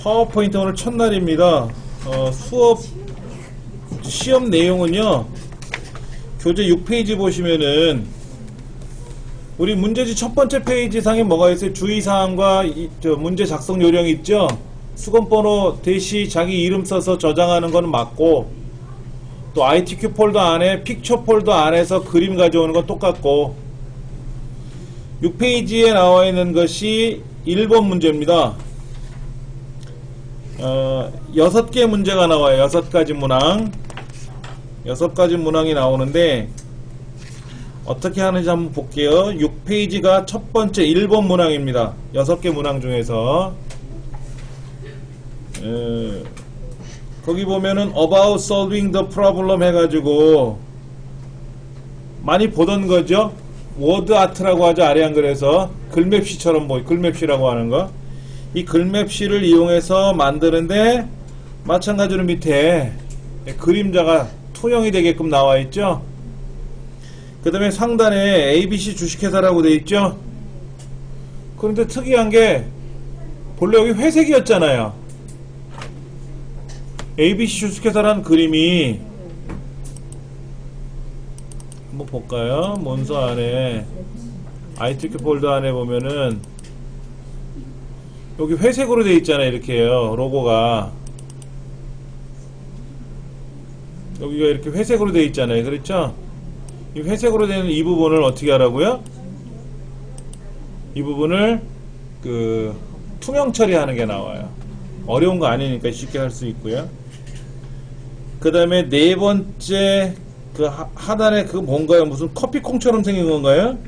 파워포인트 오늘 첫날입니다. 수업 시험 내용은요, 교재 6페이지 보시면은 우리 문제지 첫 번째 페이지 상에 뭐가 있어요? 주의사항과 문제 작성 요령 있죠? 수건번호 대시 자기 이름 써서 저장하는 거는 맞고, 또 ITQ 폴더 안에 픽처 폴더 안에서 그림 가져오는 건 똑같고, 6페이지에 나와 있는 것이 1번 문제입니다. 6개 문제가 나와요. 6가지 문항. 6가지 문항이 나오는데 어떻게 하는지 한번 볼게요. 6페이지가 첫 번째 1번 문항입니다. 6개 문항 중에서 거기 보면은 About solving the problem 해가지고 많이 보던 거죠. 워드 아트라고 하죠. 아래 한글에서 글맵시처럼 글맵시라고 하는 거. 이 글맵시를 이용해서 만드는데 마찬가지로 밑에 그림자가 투영이 되게끔 나와 있죠. 그 다음에 상단에 ABC 주식회사라고 되어 있죠. 그런데 특이한 게 본래 여기 회색이었잖아요. ABC 주식회사라는 그림이 한번 볼까요? 문서 안에 ITQ 폴더 안에 보면은 여기 회색으로 되어 있잖아요. 이렇게요. 로고가 여기가 이렇게 회색으로 되어 있잖아요. 그렇죠? 이 회색으로 되는 이 부분을 어떻게 하라고요? 이 부분을 투명 처리하는 게 나와요. 어려운 거 아니니까 쉽게 할 수 있고요. 그 다음에 네 번째 하단에 뭔가요? 무슨 커피콩처럼 생긴 건가요?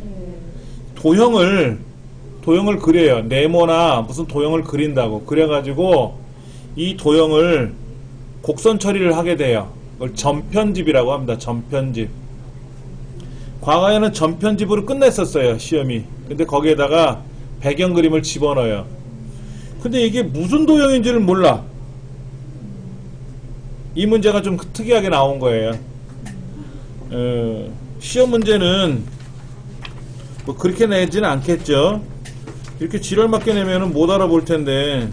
도형을 그려요. 네모나 무슨 도형을 그린다고. 그래가지고 이 도형을 곡선 처리를 하게 돼요. 그걸 전편집이라고 합니다. 전편집. 과거에는 전편집으로 끝냈었어요. 시험이. 근데 거기에다가 배경 그림을 집어넣어요. 근데 이게 무슨 도형인지를 몰라. 이 문제가 좀 특이하게 나온 거예요. 시험 문제는 뭐 그렇게 내지는 않겠죠. 이렇게 지랄맞게 내면은 못 알아볼 텐데.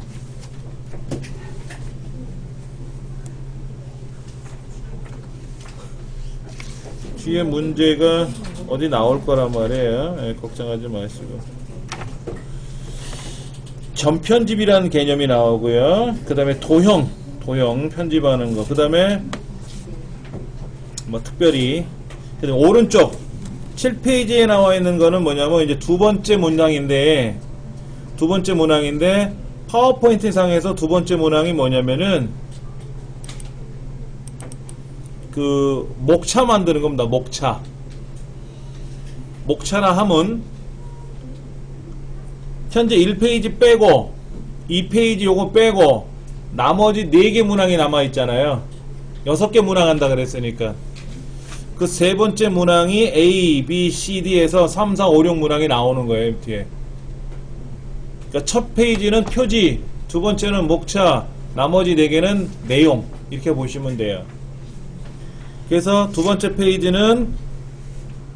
뒤에 문제가 어디 나올 거란 말이에요. 걱정하지 마시고. 전편집이라는 개념이 나오고요. 그 다음에 도형 편집하는 거. 그 다음에 뭐 특별히 오른쪽 7페이지에 나와 있는 거는 뭐냐면 이제 두 번째 문항인데 파워포인트 상에서 두 번째 문항이 뭐냐면은 목차 만드는 겁니다. 목차나 함은 현재 1페이지 빼고 2페이지 요거 빼고 나머지 4개 문항이 남아있잖아요. 6개 문항 한다 그랬으니까 그 세 번째 문항이 A, B, C, D에서 3, 4, 5, 6 문항이 나오는 거예요. 뒤에. 그러니까 첫 페이지는 표지, 두 번째는 목차, 나머지 4개는 내용, 이렇게 보시면 돼요. 그래서 두 번째 페이지는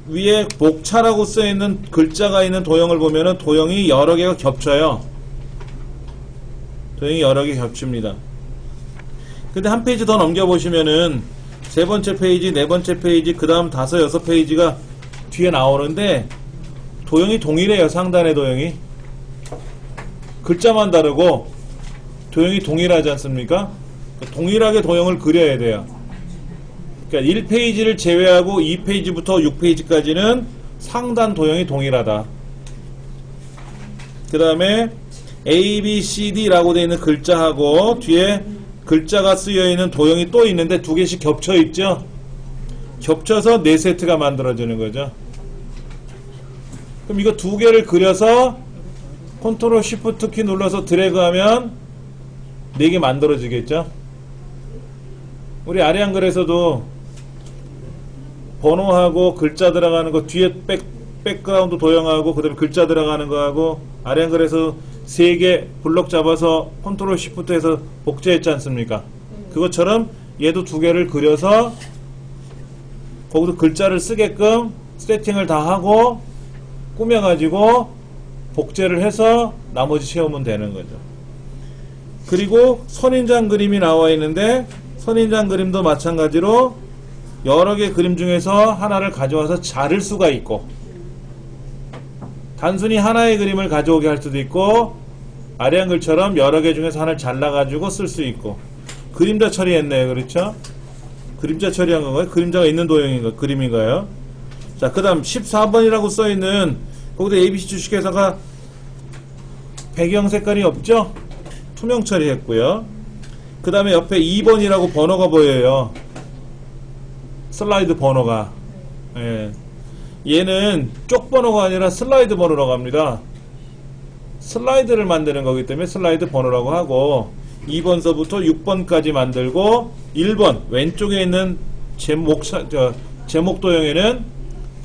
위에 목차라고 써있는 글자가 있는 도형을 보면은 도형이 여러 개가 겹쳐요. 도형이 여러 개 겹칩니다. 근데 한 페이지 더 넘겨보시면은 세 번째 페이지, 네 번째 페이지, 그 다음 5, 6페이지가 뒤에 나오는데 도형이 동일해요. 상단의 도형이. 글자만 다르고 도형이 동일하지 않습니까? 동일하게 도형을 그려야 돼요. 그러니까 1페이지를 제외하고 2페이지부터 6페이지까지는 상단 도형이 동일하다. 그 다음에 A, B, C, D라고 되어 있는 글자하고 뒤에 글자가 쓰여있는 도형이 또 있는데 2개씩 겹쳐있죠? 겹쳐서 4세트가 만들어지는 거죠. 그럼 이거 2개를 그려서 컨트롤 쉬프트 키 눌러서 드래그하면 4개 만들어지겠죠? 우리 아래 한글에서도 번호하고 글자 들어가는 거 뒤에 백그라운드 도형하고 그 다음에 글자 들어가는 거하고 아래 한글에서 3개 블럭 잡아서 컨트롤 시프트 해서 복제했지 않습니까? 그것처럼 얘도 2개를 그려서 거기서 글자를 쓰게끔 세팅을 다 하고 꾸며가지고 복제를 해서 나머지 채우면 되는 거죠. 그리고 선인장 그림이 나와 있는데 선인장 그림도 마찬가지로 여러 개 그림 중에서 하나를 가져와서 자를 수가 있고 단순히 하나의 그림을 가져오게 할 수도 있고 아래한글처럼 여러 개 중에서 하나를 잘라가지고 쓸 수 있고 그림자 처리했네요. 그렇죠? 그림자 처리한 건가요? 그림자가 있는 도형인가 그림인가요? 자, 그 다음 14번이라고 써있는 거기다 ABC 주식회사가 배경 색깔이 없죠? 투명 처리했고요. 그 다음에 옆에 2번이라고 번호가 보여요. 슬라이드 번호가. 예. 얘는 쪽 번호가 아니라 슬라이드 번호라고 합니다. 슬라이드를 만드는 거기 때문에 슬라이드 번호라고 하고 2번서부터 6번까지 만들고 1번 왼쪽에 있는 제목 도형에는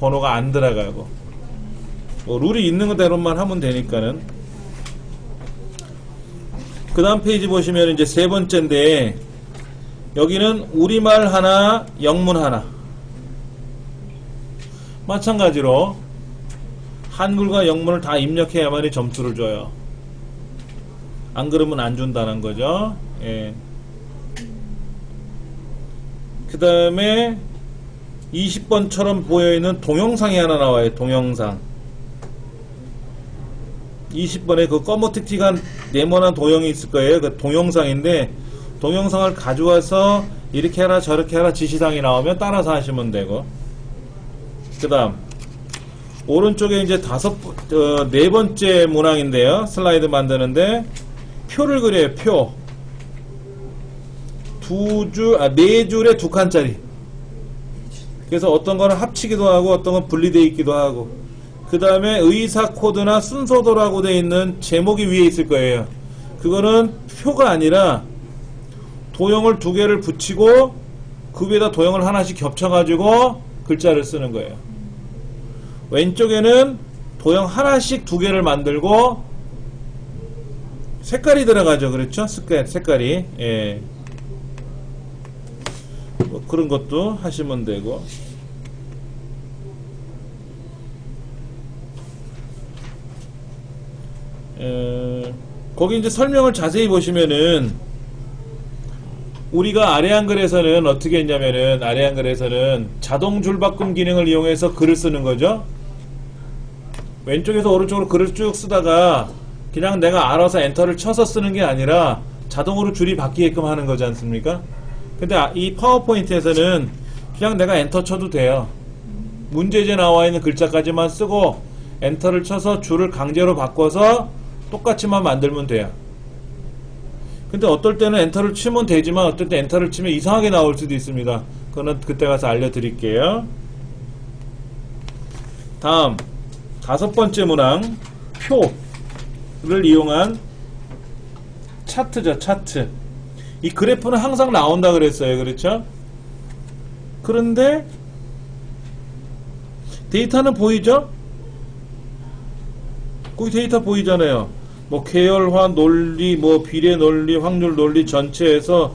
번호가 안 들어가고 뭐 룰이 있는 그대로만 하면 되니까는. 그 다음 페이지 보시면 이제 세 번째인데 여기는 우리말 하나 영문 하나 마찬가지로 한글과 영문을 다 입력해야만이 점수를 줘요. 안 그러면 안 준다는 거죠. 예. 그 다음에 20번처럼 보여있는 동영상이 하나 나와요. 동영상 20번에 그 검어틱틱한 네모난 도형이 있을 거예요. 그 동영상인데 동영상을 가져와서 이렇게 해라 저렇게 해라 지시사항이 나오면 따라서 하시면 되고 그 다음 오른쪽에 이제 네 번째 문항인데요. 슬라이드 만드는데 표를 그려요. 표. 네 줄에 두 칸짜리. 그래서 어떤 거는 합치기도 하고 어떤 건 분리되어 있기도 하고 그 다음에 의사 코드나 순서도라고 되어 있는 제목이 위에 있을 거예요. 그거는 표가 아니라 도형을 두 개를 붙이고 그 위에다 도형을 하나씩 겹쳐가지고 글자를 쓰는 거예요. 왼쪽에는 도형 하나씩 두 개를 만들고 색깔이 들어가죠. 그렇죠? 색깔이. 예. 뭐 그런 것도 하시면 되고. 거기 이제 설명을 자세히 보시면은 우리가 아래 한글에서는 어떻게 했냐면은 아래 한글에서는 자동 줄바꿈 기능을 이용해서 글을 쓰는 거죠. 왼쪽에서 오른쪽으로 글을 쭉 쓰다가 그냥 내가 알아서 엔터를 쳐서 쓰는 게 아니라 자동으로 줄이 바뀌게끔 하는 거지 않습니까? 근데 이 파워포인트에서는 그냥 내가 엔터 쳐도 돼요. 문제지에 나와 있는 글자까지만 쓰고 엔터를 쳐서 줄을 강제로 바꿔서 똑같이만 만들면 돼요. 근데 어떨 때는 엔터를 치면 되지만 어떨 때 엔터를 치면 이상하게 나올 수도 있습니다. 그거는 그때 가서 알려드릴게요. 다음 다섯 번째 문항 표를 이용한 차트죠. 차트. 이 그래프는 항상 나온다 그랬어요. 그렇죠? 그런데 데이터는 보이죠? 거기 데이터 보이잖아요. 뭐 계열화 논리, 뭐 비례 논리, 확률 논리 전체에서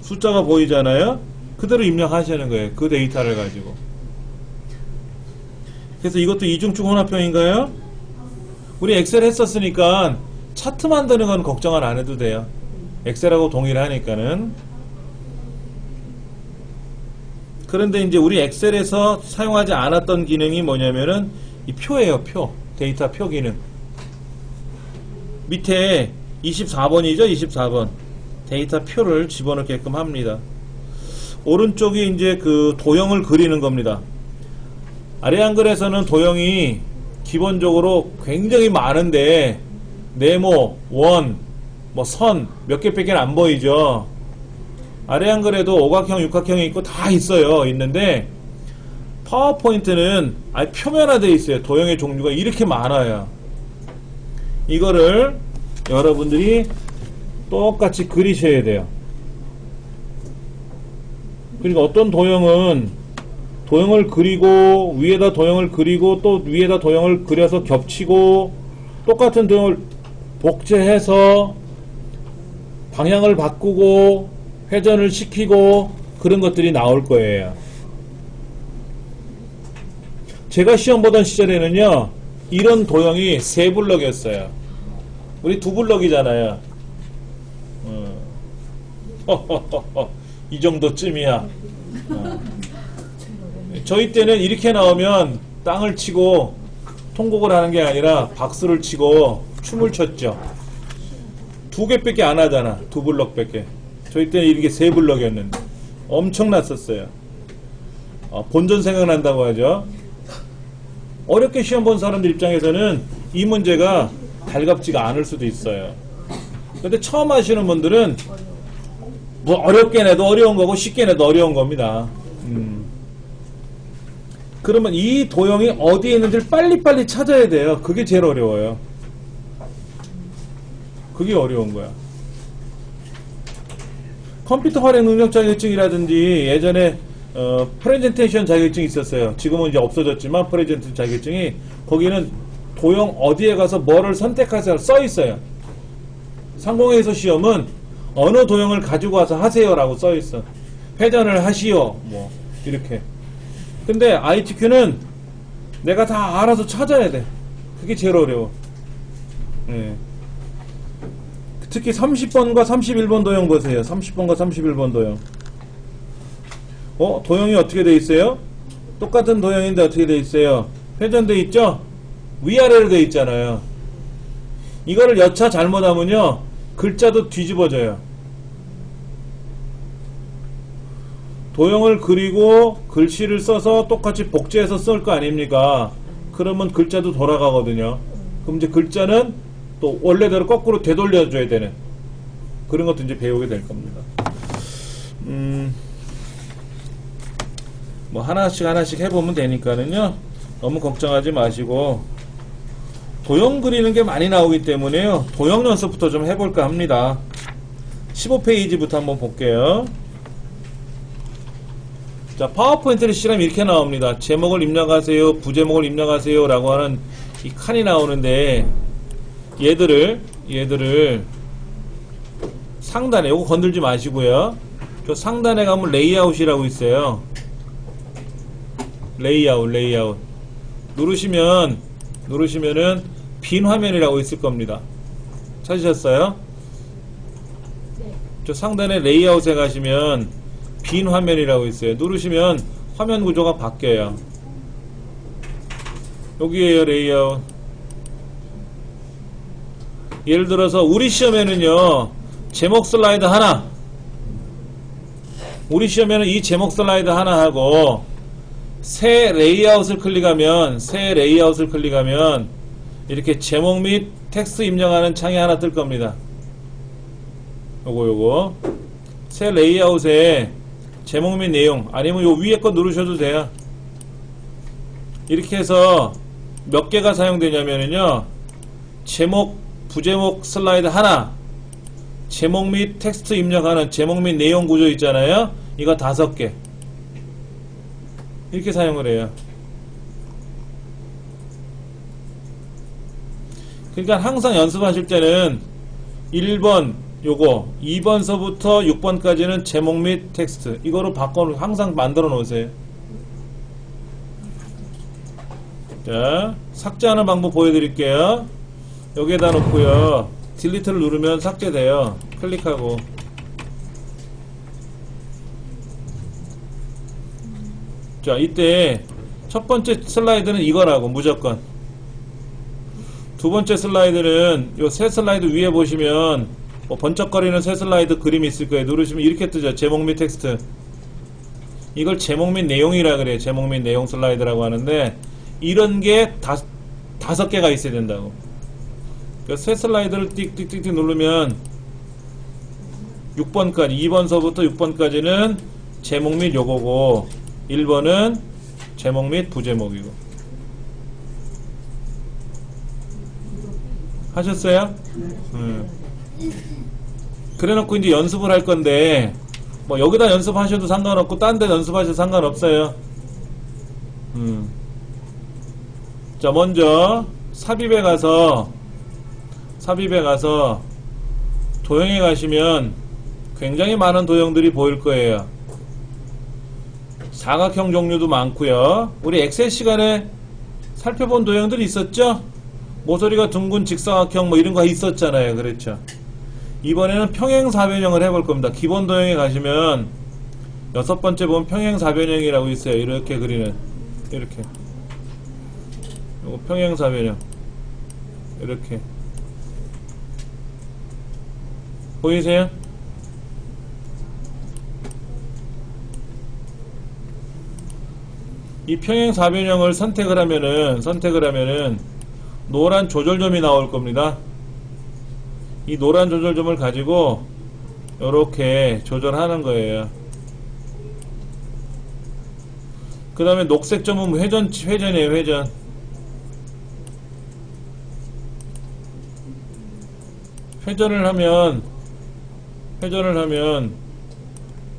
숫자가 보이잖아요. 그대로 입력하시는 거예요. 그 데이터를 가지고. 그래서 이것도 이중축 혼합형인가요? 우리 엑셀 했었으니까 차트 만드는 건 걱정을 안 해도 돼요. 엑셀하고 동일하니까는. 그런데 이제 우리 엑셀에서 사용하지 않았던 기능이 뭐냐면은 이 표예요. 표. 데이터 표 기능. 밑에 24번이죠. 24번. 데이터 표를 집어넣게끔 합니다. 오른쪽이 이제 그 도형을 그리는 겁니다. 아래 한글에서는 도형이 기본적으로 굉장히 많은데 네모, 원, 뭐 선 몇 개밖에 안 보이죠. 아래 한글에도 오각형, 육각형이 있고 다 있어요. 있는데 파워포인트는 아예 표면화되어 있어요. 도형의 종류가 이렇게 많아요. 이거를 여러분들이 똑같이 그리셔야 돼요. 그러니까 어떤 도형은 도형을 그리고 위에다 도형을 그리고 또 위에다 도형을 그려서 겹치고 똑같은 도형을 복제해서 방향을 바꾸고 회전을 시키고 그런 것들이 나올 거예요. 제가 시험 보던 시절에는요 이런 도형이 3블럭이었어요. 우리 2블럭이잖아요. 이 정도쯤이야. 저희 때는 이렇게 나오면 땅을 치고 통곡을 하는 게 아니라 박수를 치고 춤을 췄죠. 2개밖에 안 하잖아. 2블럭밖에. 저희 때는 이게 3블럭이었는데 엄청났었어요. 본전 생각난다고 하죠. 어렵게 시험 본 사람들 입장에서는 이 문제가 달갑지가 않을 수도 있어요. 근데 처음 하시는 분들은 뭐 어렵게 내도 어려운 거고 쉽게 내도 어려운 겁니다. 그러면 이 도형이 어디에 있는지를 빨리빨리 찾아야 돼요. 그게 제일 어려워요. 그게 어려운 거야. 컴퓨터 활용 능력 자격증이라든지 예전에 프레젠테이션 자격증이 있었어요. 지금은 이제 없어졌지만 프레젠테이션 자격증이 거기는 도형 어디에 가서 뭐를 선택하세요 써 있어요. 상공회의소 시험은 어느 도형을 가지고 와서 하세요라고 써 있어. 회전을 하시오 뭐 이렇게. 근데 ITQ는 내가 다 알아서 찾아야 돼. 그게 제일 어려워. 네. 특히 30번과 31번 도형 보세요. 30번과 31번 도형. 도형이 어떻게 돼 있어요? 똑같은 도형인데 어떻게 돼 있어요? 회전돼 있죠? 위아래로 돼 있잖아요. 이거를 여차 잘못하면요 글자도 뒤집어져요. 도형을 그리고 글씨를 써서 똑같이 복제해서 쓸 거 아닙니까? 그러면 글자도 돌아가거든요. 그럼 이제 글자는 또 원래대로 거꾸로 되돌려줘야 되는 그런 것도 이제 배우게 될 겁니다. 뭐 하나씩 해보면 되니까는요 너무 걱정하지 마시고 도형 그리는 게 많이 나오기 때문에요 도형 연습부터 좀 해볼까 합니다. 15페이지부터 한번 볼게요. 자, 파워포인트를 시작하면 이렇게 나옵니다. 제목을 입력하세요, 부제목을 입력하세요 라고 하는 이 칸이 나오는데 얘들을 상단에 요거 건들지 마시고요. 저 상단에 가면 레이아웃이라고 있어요. 레이아웃 누르시면은 빈 화면이라고 있을 겁니다. 찾으셨어요? 저 상단에 레이아웃에 가시면 빈 화면이라고 있어요. 누르시면 화면 구조가 바뀌어요. 여기에요 레이아웃. 예를 들어서 우리 시험에는요 제목 슬라이드 하나, 우리 시험에는 이 제목 슬라이드 하나 하고 새 레이아웃을 클릭하면 이렇게 제목 및 텍스트 입력하는 창이 하나 뜰 겁니다. 요거 새 레이아웃에 제목 및 내용 아니면 요 위에 거 누르셔도 돼요. 이렇게 해서 몇 개가 사용되냐면요 제목, 부제목 슬라이드 하나, 제목 및 텍스트 입력하는 제목 및 내용 구조 있잖아요. 이거 5개 이렇게 사용을 해요. 그러니까 항상 연습하실 때는 1번 요거 2번서부터 6번까지는 제목 및 텍스트 이거로 바꿔 항상 만들어 놓으세요. 자, 삭제하는 방법 보여드릴게요. 여기에다 놓고요 딜리트를 누르면 삭제돼요. 클릭하고 자, 이때 첫 번째 슬라이드는 이거라고 무조건. 두 번째 슬라이드는 요 새 슬라이드 위에 보시면 뭐 번쩍거리는 새 슬라이드 그림이 있을 거예요. 누르시면 이렇게 뜨죠. 제목 및 텍스트. 이걸 제목 및 내용이라 그래요. 제목 및 내용 슬라이드라고 하는데 이런 게 5개가 있어야 된다고. 그러니까 새 슬라이드를 띡띡띡 누르면 6번까지 2번서부터 6번까지는 제목 및 요거고 1번은 제목 및 부제목이고. 하셨어요? 그래 놓고 이제 연습을 할 건데 뭐 여기다 연습하셔도 상관없고 딴 데 연습하셔도 상관없어요. 자, 먼저 삽입에 가서 도형에 가시면 굉장히 많은 도형들이 보일 거예요. 사각형 종류도 많고요. 우리 엑셀 시간에 살펴본 도형들이 있었죠? 모서리가 둥근 직사각형 뭐 이런 거 있었잖아요. 그렇죠? 이번에는 평행사변형을 해볼 겁니다. 기본 도형에 가시면 6번째 보면 평행사변형이라고 있어요. 이렇게 그리는, 이렇게. 요거 평행사변형. 이렇게. 보이세요? 이 평행사변형을 선택을 하면은 노란 조절점이 나올 겁니다. 이 노란 조절점을 가지고 이렇게 조절하는 거예요. 그 다음에 녹색 점은 회전이에요. 회전을 하면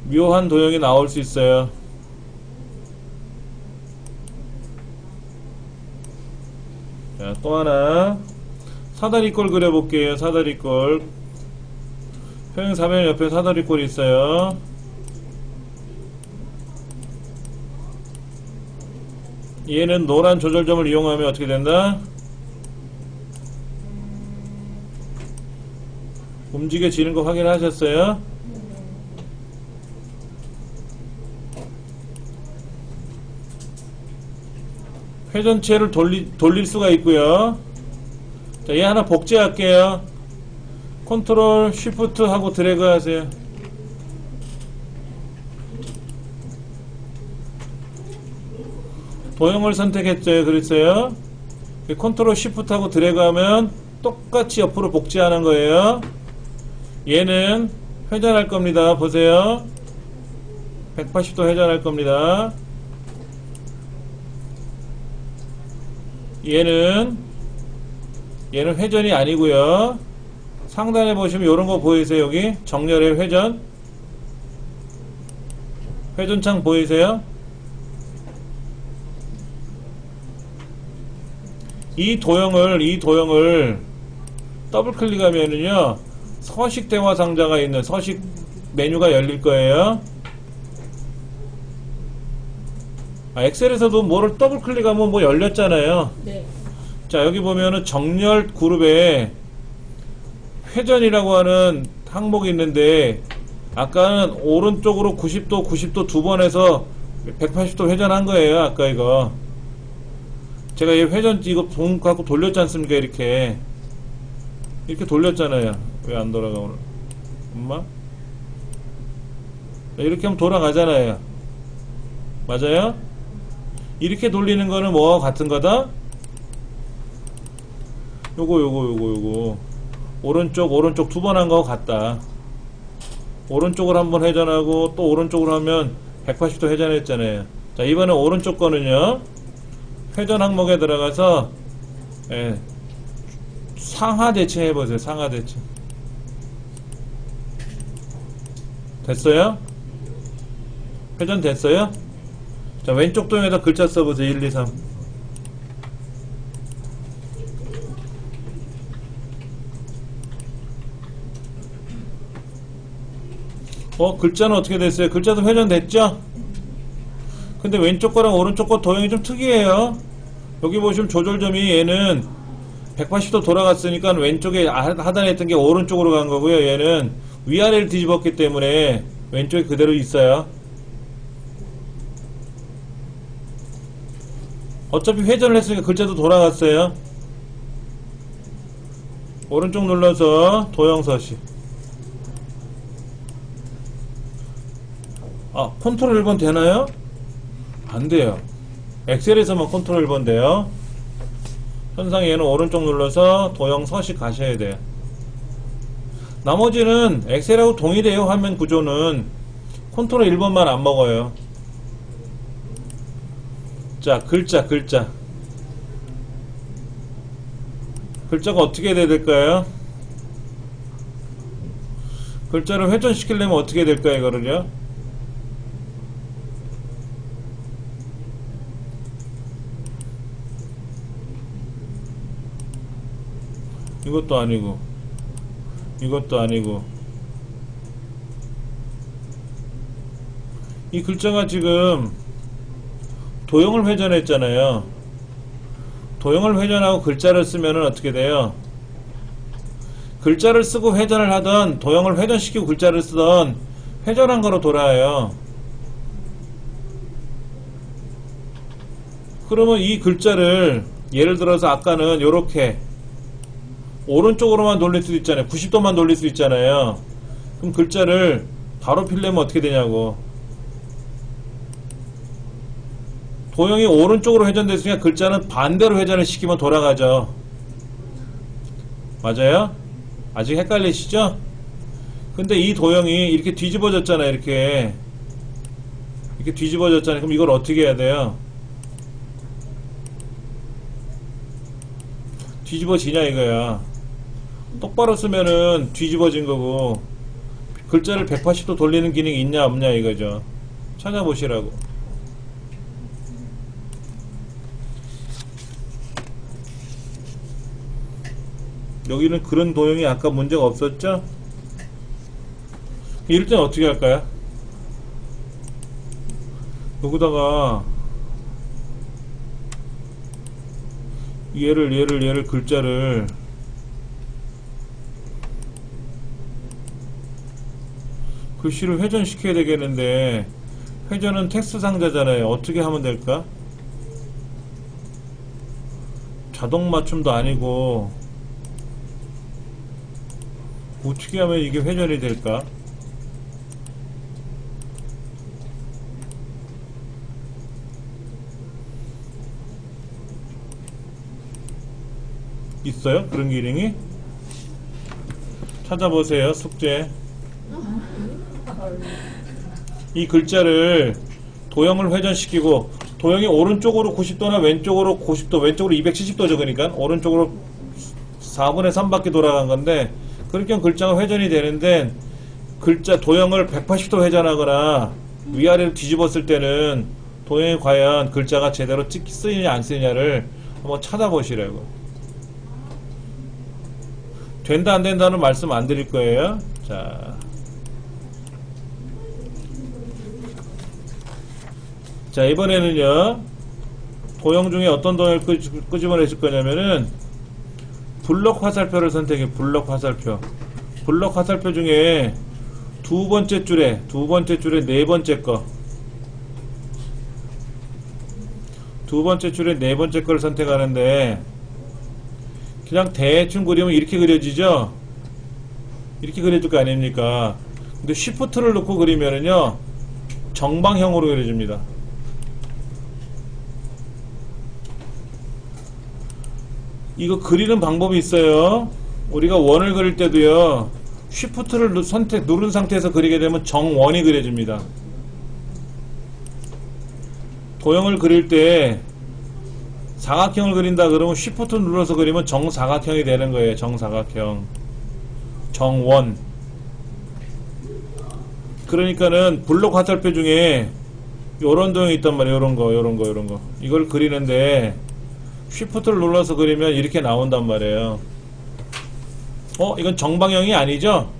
묘한 도형이 나올 수 있어요. 자, 또 하나 사다리꼴 그려볼게요. 사다리꼴. 평행사변 옆에 사다리꼴이 있어요. 얘는 노란 조절점을 이용하면 어떻게 된다? 움직여지는 거 확인하셨어요? 회전체를 돌릴 수가 있고요. 자, 얘 하나 복제할게요. 컨트롤 쉬프트 하고 드래그 하세요. 도형을 선택했죠. 그랬어요. 컨트롤 쉬프트 하고 드래그 하면 똑같이 옆으로 복제하는 거예요. 얘는 회전할 겁니다. 보세요. 180도 회전할 겁니다. 얘는 회전이 아니고요. 상단에 보시면 이런 거 보이세요? 여기 정렬의 회전창 보이세요? 이 도형을 더블 클릭하면은요, 서식 대화 상자가 있는 서식 메뉴가 열릴 거예요. 엑셀에서도 뭐를 더블 클릭하면 뭐 열렸잖아요. 네. 자, 여기 보면은 정렬 그룹에 회전이라고 하는 항목이 있는데, 아까는 오른쪽으로 90도 두 번 해서 180도 회전한 거예요. 아까 이거. 제가 이 회전, 이거 돈 갖고 돌렸지 않습니까? 이렇게 돌렸잖아요. 왜 안 돌아가, 오늘? 엄마? 이렇게 하면 돌아가잖아요. 맞아요? 이렇게 돌리는 거는 뭐와 같은 거다? 요거. 오른쪽 두 번 한 거하고 같다. 오른쪽으로 한번 회전하고 또 오른쪽으로 하면 180도 회전했잖아요. 자, 이번에 오른쪽 거는요, 회전 항목에 들어가서, 예, 상하 대칭 해보세요. 상하 대칭. 됐어요? 회전 됐어요? 자, 왼쪽 도형에다 글자 써보세요. 1, 2, 3. 글자는 어떻게 됐어요? 글자도 회전됐죠? 근데 왼쪽 거랑 오른쪽 거 도형이 좀 특이해요. 여기 보시면 조절점이 얘는 180도 돌아갔으니까 왼쪽에 하단에 있던 게 오른쪽으로 간 거고요. 얘는 위아래를 뒤집었기 때문에 왼쪽에 그대로 있어요. 어차피 회전을 했으니까 글자도 돌아갔어요. 오른쪽 눌러서 도형 서식. 컨트롤 1번 되나요? 안 돼요. 엑셀에서만 컨트롤 1번 돼요. 현상 얘는 오른쪽 눌러서 도형 서식 가셔야 돼요. 나머지는 엑셀하고 동일해요. 화면 구조는 컨트롤 1번만 안 먹어요. 자, 글자가 어떻게 돼야 될까요? 글자를 회전시키려면 어떻게 될까요? 이거를요? 이것도 아니고 이 글자가 지금 도형을 회전했잖아요. 도형을 회전하고 글자를 쓰면은 어떻게 돼요? 글자를 쓰고 회전을 하던 도형을 회전시키고 글자를 쓰던 회전한 거로 돌아와요. 그러면 이 글자를 예를 들어서 아까는 요렇게 오른쪽으로만 돌릴 수도 있잖아요. 90도만 돌릴 수 있잖아요. 그럼 글자를 바로 필려면 어떻게 되냐고. 도형이 오른쪽으로 회전됐으니까 글자는 반대로 회전을 시키면 돌아가죠. 맞아요? 아직 헷갈리시죠? 근데 이 도형이 이렇게 뒤집어졌잖아요. 이렇게 뒤집어졌잖아요. 그럼 이걸 어떻게 해야 돼요? 뒤집어지냐 이거야. 똑바로 쓰면은 뒤집어진 거고, 글자를 180도 돌리는 기능이 있냐 없냐 이거죠. 찾아보시라고. 여기는 그런 도형이 아까 문제가 없었죠? 이럴 땐 어떻게 할까요? 여기다가 얘를 글자를 글씨를 회전시켜야 되겠는데, 회전은 텍스트 상자잖아요. 어떻게 하면 될까? 자동 맞춤도 아니고 어떻게 하면 이게 회전이 될까? 있어요? 그런 기능이? 찾아보세요. 숙제. 이 글자를 도형을 회전시키고, 도형이 오른쪽으로 90도나 왼쪽으로 90도, 왼쪽으로 270도죠. 그러니까 오른쪽으로 4분의 3바퀴 돌아간 건데, 그렇게 하면 글자가 회전이 되는데, 글자 도형을 180도 회전하거나 위아래로 뒤집었을 때는 도형이 과연 글자가 제대로 쓰이냐 안 쓰이냐를 한번 찾아보시라고. 된다 안 된다는 말씀 안 드릴 거예요. 자, 이번에는요, 도형 중에 어떤 도형을 끄집어내실 거냐면은 블록 화살표를 선택해. 블록 화살표. 블록 화살표 중에 두 번째 줄에 네 번째 거, 두 번째 줄에 네 번째 거를 선택하는데, 그냥 대충 그리면 이렇게 그려지죠? 이렇게 그려질 거 아닙니까? 근데 쉬프트를 넣고 그리면은요, 정방형으로 그려집니다. 이거 그리는 방법이 있어요. 우리가 원을 그릴 때도요, 쉬프트를 누른 상태에서 그리게 되면 정원이 그려집니다. 도형을 그릴 때 사각형을 그린다 그러면 쉬프트 눌러서 그리면 정사각형이 되는 거예요. 정사각형. 정원. 그러니까는 블록 화살표 중에 요런 도형이 있단 말이에요. 요런 거. 이걸 그리는데 쉬프트를 눌러서 그리면 이렇게 나온단 말이에요. 이건 정방형이 아니죠?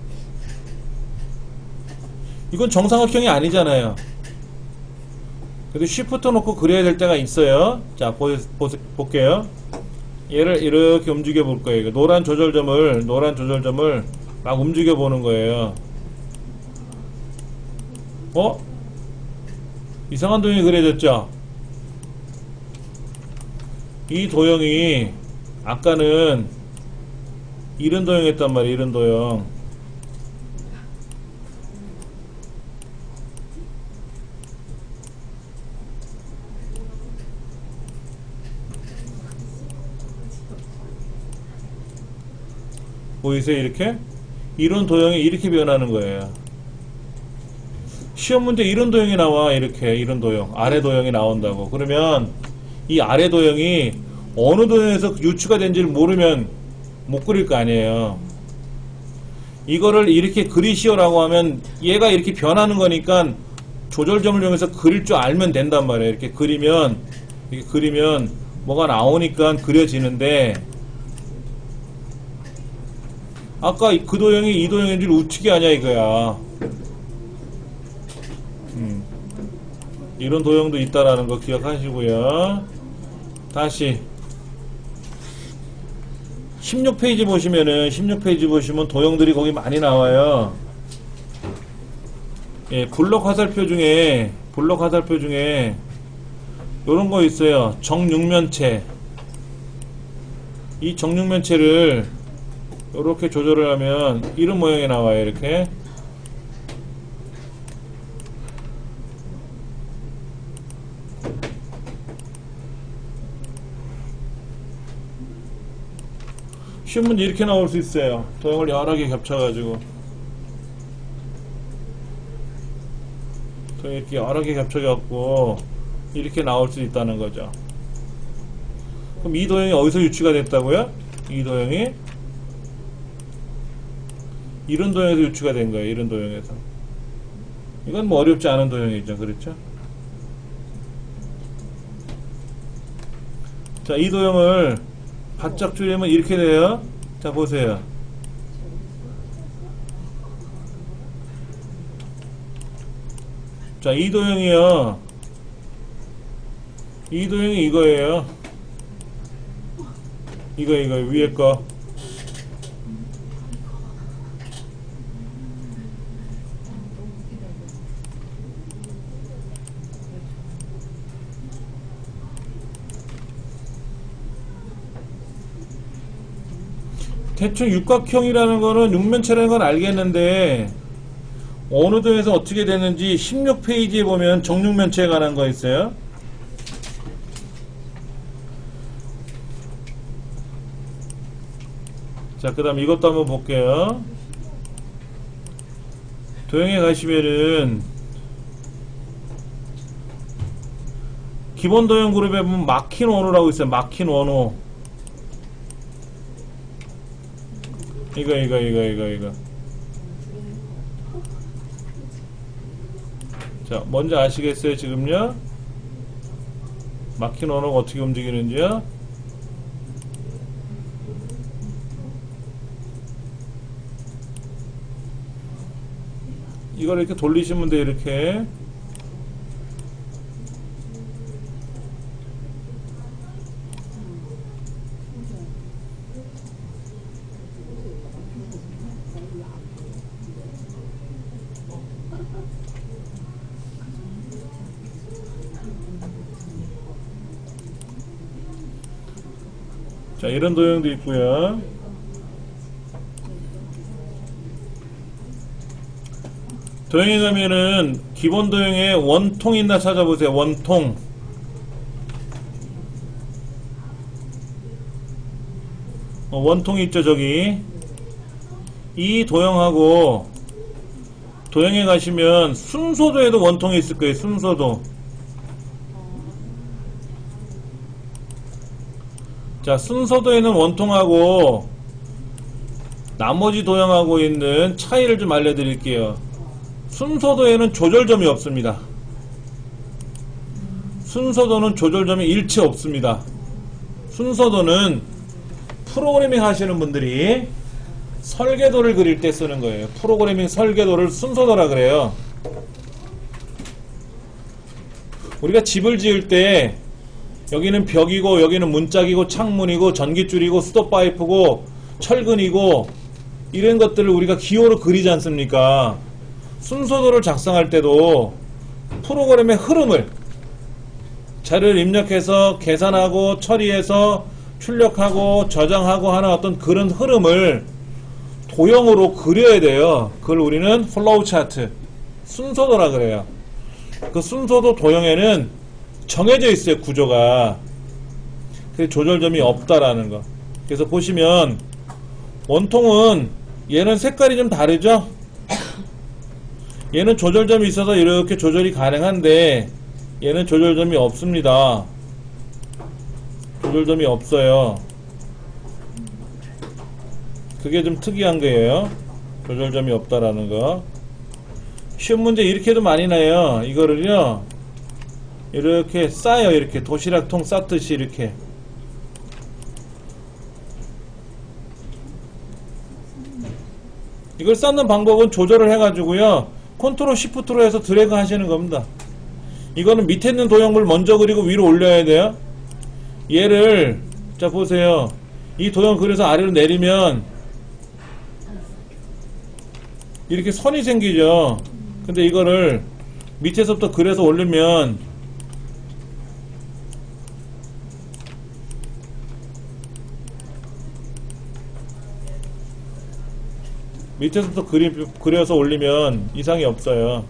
이건 정사각형이 아니잖아요. 그래도 쉬프트 놓고 그려야 될 때가 있어요. 자, 볼게요. 얘를 이렇게 움직여 볼 거예요. 노란 조절점을 막 움직여 보는 거예요. 이상한 도형이 그려졌죠? 이 도형이 아까는 이런 도형이었단 말이에요. 이런 도형. 보이세요? 이렇게? 이런 도형이 이렇게 변하는 거예요. 시험 문제 이런 도형이 나와. 이런 도형. 아래 도형이 나온다고. 그러면 이 아래 도형이 어느 도형에서 유추가 된지를 모르면 못 그릴 거 아니에요. 이거를 이렇게 그리시오라고 하면 얘가 이렇게 변하는 거니까 조절점을 이용해서 그릴 줄 알면 된단 말이에요. 이렇게 그리면 뭐가 나오니까 그려지는데, 아까 그 도형이 이 도형인 줄 어떻게 아냐 이거야. 이런 도형도 있다라는 거 기억하시고요. 다시 16페이지 보시면은 16페이지 보시면 도형들이 거기 많이 나와요. 예, 블록 화살표 중에 요런 거 있어요. 정육면체. 이 정육면체를 요렇게 조절을 하면 이런 모양이 나와요. 이렇게. 쉬운 문제 이렇게 나올 수 있어요. 도형을 여러 개 겹쳐가지고. 도형 이렇게 여러 개 겹쳐갖고 이렇게 나올 수 있다는 거죠. 그럼 이 도형이 어디서 유추가 됐다고요? 이 도형이 이런 도형에서 유추가 된 거예요. 이런 도형에서. 이건 뭐 어렵지 않은 도형이죠. 그렇죠? 자, 이 도형을 바짝 줄이면 이렇게 돼요. 자, 보세요. 자, 이 도형이요. 이 도형이 이거예요. 이거 위에 거. 대충 육각형이라는 거는 육면체라는 건 알겠는데 어느 도에서 어떻게 됐는지 16페이지에 보면 정육면체에 관한 거 있어요. 자, 그 다음 이것도 한번 볼게요. 도형에 가시면은 기본 도형 그룹에 보면 마킨 원호라고 있어요. 마킨 원호. 이거. 자, 뭔지 아시겠어요, 지금요? 마킨 원호가 어떻게 움직이는지요? 이걸 이렇게 돌리시면 돼요, 이렇게. 자, 이런 도형도 있고요. 도형에 가면은 기본 도형에 원통 있나 찾아보세요. 원통. 원통이 있죠, 저기. 이 도형하고 도형에 가시면 순소도에도 원통이 있을 거예요. 순소도. 자, 순서도에는 원통하고 나머지 도형하고 있는 차이를 좀 알려드릴게요. 순서도에는 조절점이 없습니다. 순서도는 조절점이 일체 없습니다. 순서도는 프로그래밍 하시는 분들이 설계도를 그릴 때 쓰는 거예요. 프로그래밍 설계도를 순서도라 그래요. 우리가 집을 지을 때 여기는 벽이고 여기는 문짝이고 창문이고 전기줄이고 수도파이프고 철근이고 이런 것들을 우리가 기호로 그리지 않습니까? 순서도를 작성할 때도 프로그램의 흐름을 자료를 입력해서 계산하고 처리해서 출력하고 저장하고 하는 어떤 그런 흐름을 도형으로 그려야 돼요. 그걸 우리는 플로우 차트, 순서도라 그래요. 그 순서도 도형에는 정해져 있어요, 구조가. 그 조절점이 없다라는 거. 그래서 보시면 원통은 얘는 색깔이 좀 다르죠? 얘는 조절점이 있어서 이렇게 조절이 가능한데 얘는 조절점이 없습니다. 조절점이 없어요. 그게 좀 특이한 거예요. 조절점이 없다라는 거. 쉬운 문제 이렇게도 많이 나요. 이거를요 이렇게 싸요. 이렇게 도시락통 쌌듯이 이렇게. 이걸 쌓는 방법은 조절을 해가지고요 컨트롤 시프트로 해서 드래그 하시는 겁니다. 이거는 밑에 있는 도형물 먼저 그리고 위로 올려야 돼요. 얘를 자 보세요. 이 도형 그려서 아래로 내리면 이렇게 선이 생기죠. 근데 이거를 밑에서부터 그려서 올리면 밑에서부터 그려서 올리면 이상이 없어요.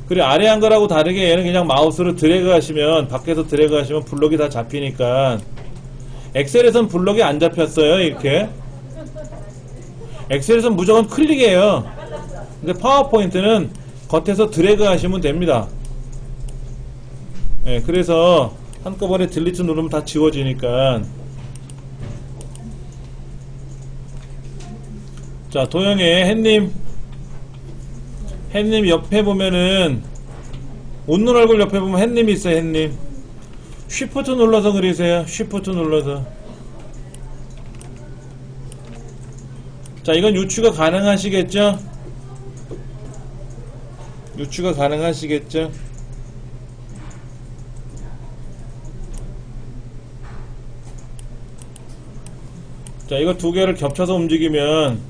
그리고 아래 한 거라고 다르게 얘는 그냥 마우스로 드래그 하시면, 밖에서 드래그 하시면 블록이 다 잡히니까. 엑셀에선 블록이 안 잡혔어요. 이렇게 엑셀에선 무조건 클릭이에요. 근데 파워포인트는 겉에서 드래그 하시면 됩니다. 네, 그래서 한꺼번에 딜리트 누르면 다 지워지니까. 자, 도형에 햇님 옆에 보면은, 웃는 얼굴 옆에 보면 햇님이 있어요. 햇님 쉬프트 눌러서 그리세요. 쉬프트 눌러서. 자, 이건 유추가 가능하시겠죠? 유추가 가능하시겠죠? 자, 이거 두 개를 겹쳐서 움직이면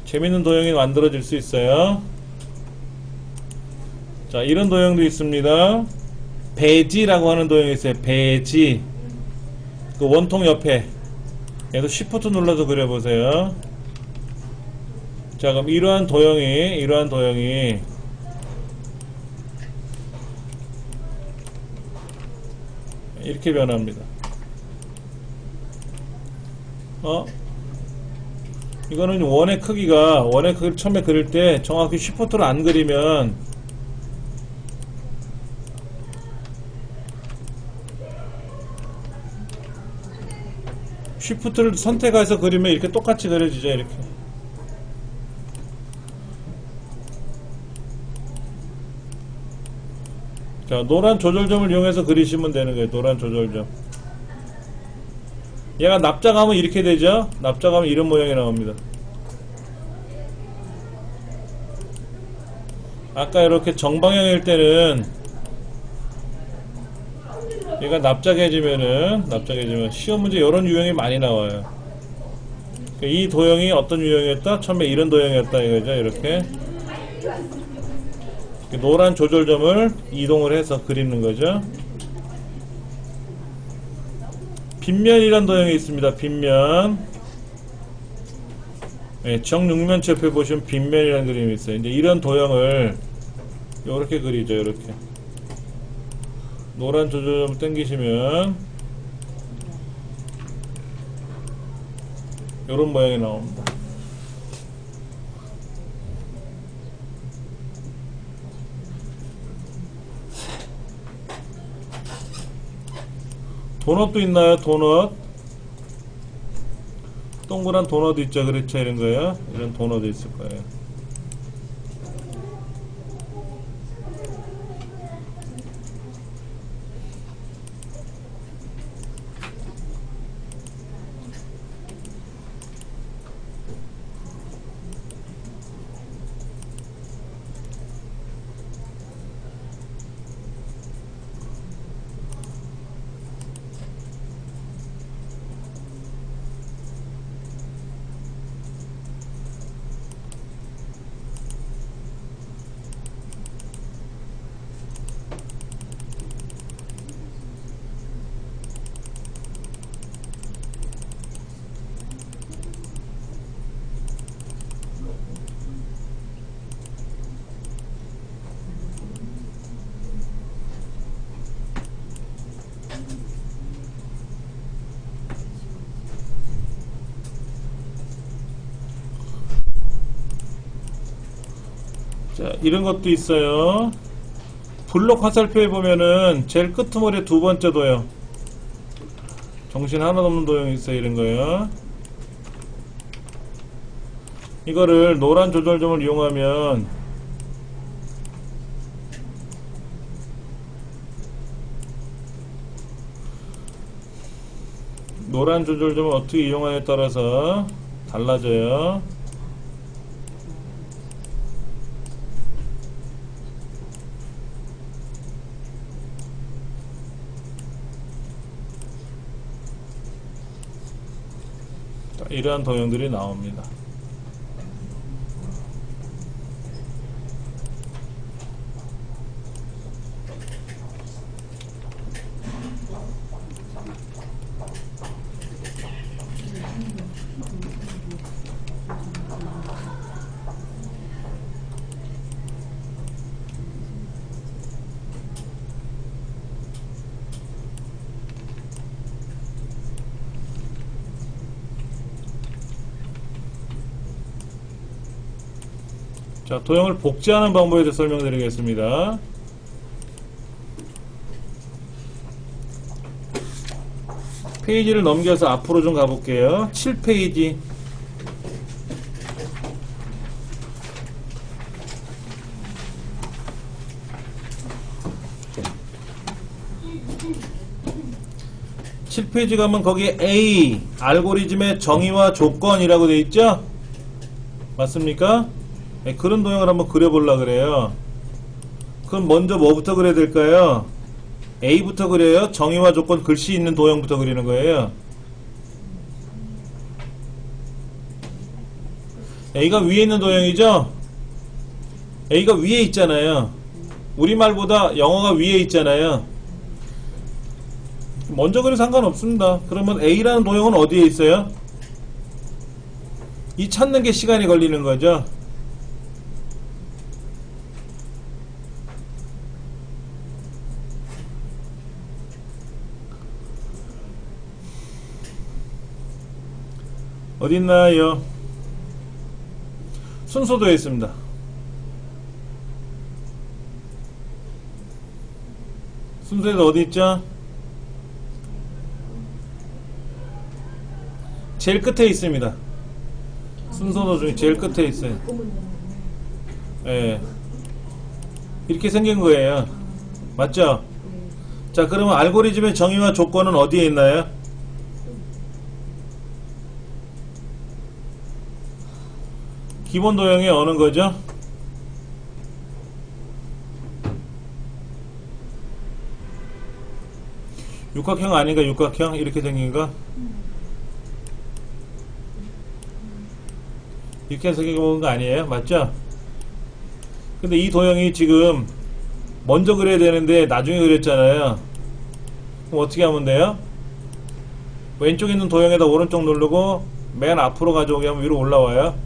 재밌는 도형이 만들어질 수 있어요. 자, 이런 도형도 있습니다. 배지라고 하는 도형이 있어요. 배지. 그 원통 옆에 얘도 Shift 눌러서 그려보세요. 자, 그럼 이러한 도형이 이렇게 변합니다. 이거는 원의 크기를 처음에 그릴 때 정확히 Shift를 안 그리면 Shift를 선택해서 그리면 이렇게 똑같이 그려지죠. 이렇게. 자, 노란 조절점을 이용해서 그리시면 되는 거예요. 노란 조절점. 얘가 납작하면 이렇게 되죠. 납작하면 이런 모양이 나옵니다. 아까 이렇게 정방향일 때는 얘가 납작해지면 시험 문제 이런 유형이 많이 나와요. 이 도형이 어떤 유형이었다? 처음에 이런 도형이었다 이거죠. 이렇게 노란 조절점을 이동을 해서 그리는 거죠. 빗면이란 도형이 있습니다. 빗면. 네, 정육면체 옆에 보시면 빗면이라는 그림이 있어요. 이제 이런 도형을 이렇게 그리죠. 이렇게 노란 조절점을 당기시면 이런 모양이 나옵니다. 도넛도 있나요? 도넛. 동그란 도넛 있죠. 그렇죠. 이런 거요. 이런 도넛 있을 거예요. 자, 이런 것도 있어요. 블록 화살표에 보면은 제일 끄트머리에 두 번째 도형, 정신 하나도 없는 도형이 있어요. 이런 거요. 이거를 노란 조절점을 이용하면 노란 조절점을 어떻게 이용하냐에 따라서 달라져요. 이러한 도형들이 나옵니다. 자, 도형을 복제하는 방법에 대해 설명드리겠습니다. 페이지를 넘겨서 앞으로 좀 가볼게요. 7페이지. 가면 거기에 A, 알고리즘의 정의와 조건이라고 되어 있죠? 맞습니까? 네, 그런 도형을 한번 그려보려고 그래요. 그럼 먼저 뭐부터 그려야 될까요? A부터 그려요? 정의와 조건 글씨 있는 도형부터 그리는 거예요. A가 위에 있는 도형이죠? A가 위에 있잖아요. 우리말보다 영어가 위에 있잖아요. 먼저 그려도 상관없습니다. 그러면 A라는 도형은 어디에 있어요? 이 찾는 게 시간이 걸리는 거죠. 어딨나요? 순서도에 있습니다. 순서에도 어디 있죠? 제일 끝에 있습니다. 순서도 중에 제일 끝에 있어요. 예. 이렇게 생긴 거예요. 맞죠? 자, 그러면 알고리즘의 정의와 조건은 어디에 있나요? 기본 도형이 어느 거죠? 육각형 아닌가? 육각형? 이렇게 생긴 거? 이렇게 생긴 거 아니에요? 맞죠? 근데 이 도형이 지금 먼저 그려야 되는데 나중에 그렸잖아요. 그럼 어떻게 하면 돼요? 왼쪽에 있는 도형에다 오른쪽 누르고 맨 앞으로 가져오게 하면 위로 올라와요.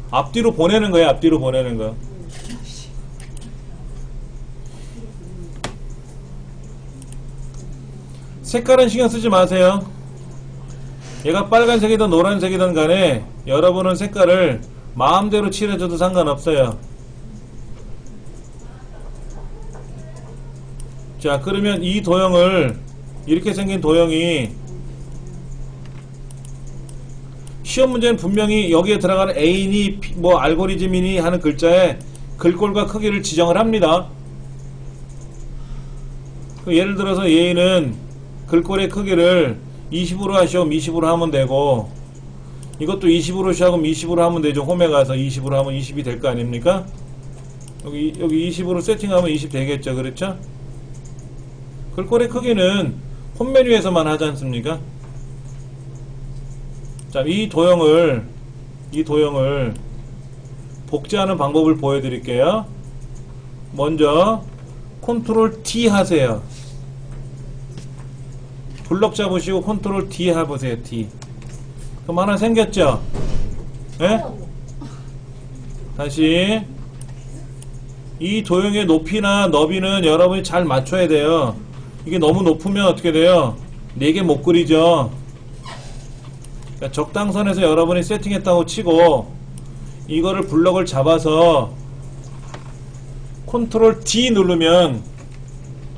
앞뒤로 보내는 거예요. 앞뒤로 보내는 거. 색깔은 신경 쓰지 마세요. 얘가 빨간색이든 노란색이든 간에 여러분은 색깔을 마음대로 칠해줘도 상관없어요. 자, 그러면 이 도형을, 이렇게 생긴 도형이 시험 문제는 분명히 여기에 들어가는 A니 뭐 알고리즘이니 하는 글자에 글꼴과 크기를 지정을 합니다. 예를 들어서 A는 글꼴의 크기를 20으로 하시면 20으로 하면 되고, 이것도 20으로 시작하면 20으로 하면 되죠. 홈에 가서 20으로 하면 20이 될 거 아닙니까? 여기 20으로 세팅하면 20 되겠죠. 그렇죠? 글꼴의 크기는 홈 메뉴에서만 하지 않습니까? 자, 이 도형을 복제하는 방법을 보여드릴게요. 먼저 컨트롤 T 하세요. 블럭 잡으시고 컨트롤 D 해보세요. D. 그럼 하나 생겼죠? 예? 다시 이 도형의 높이나 너비는 여러분이 잘 맞춰야 돼요. 이게 너무 높으면 어떻게 돼요? 4개 못 그리죠. 그러니까 적당선에서 여러분이 세팅했다고 치고 이거를 블럭을 잡아서 컨트롤 D 누르면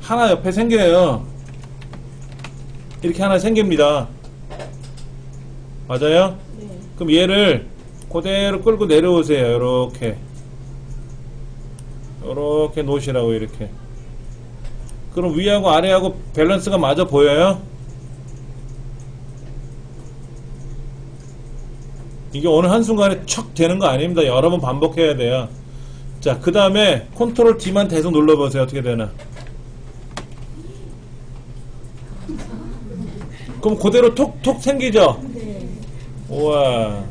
하나 옆에 생겨요. 이렇게 하나 생깁니다. 맞아요? 네. 그럼 얘를 그대로 끌고 내려오세요. 요렇게 놓으시라고. 이렇게. 그럼 위하고 아래하고 밸런스가 맞아 보여요? 이게 어느 한순간에 척 되는 거 아닙니다. 여러 번 반복해야 돼요. 자, 그 다음에 컨트롤 D만 계속 눌러보세요. 어떻게 되나. 그럼 그대로 톡톡 생기죠? 네. 우와.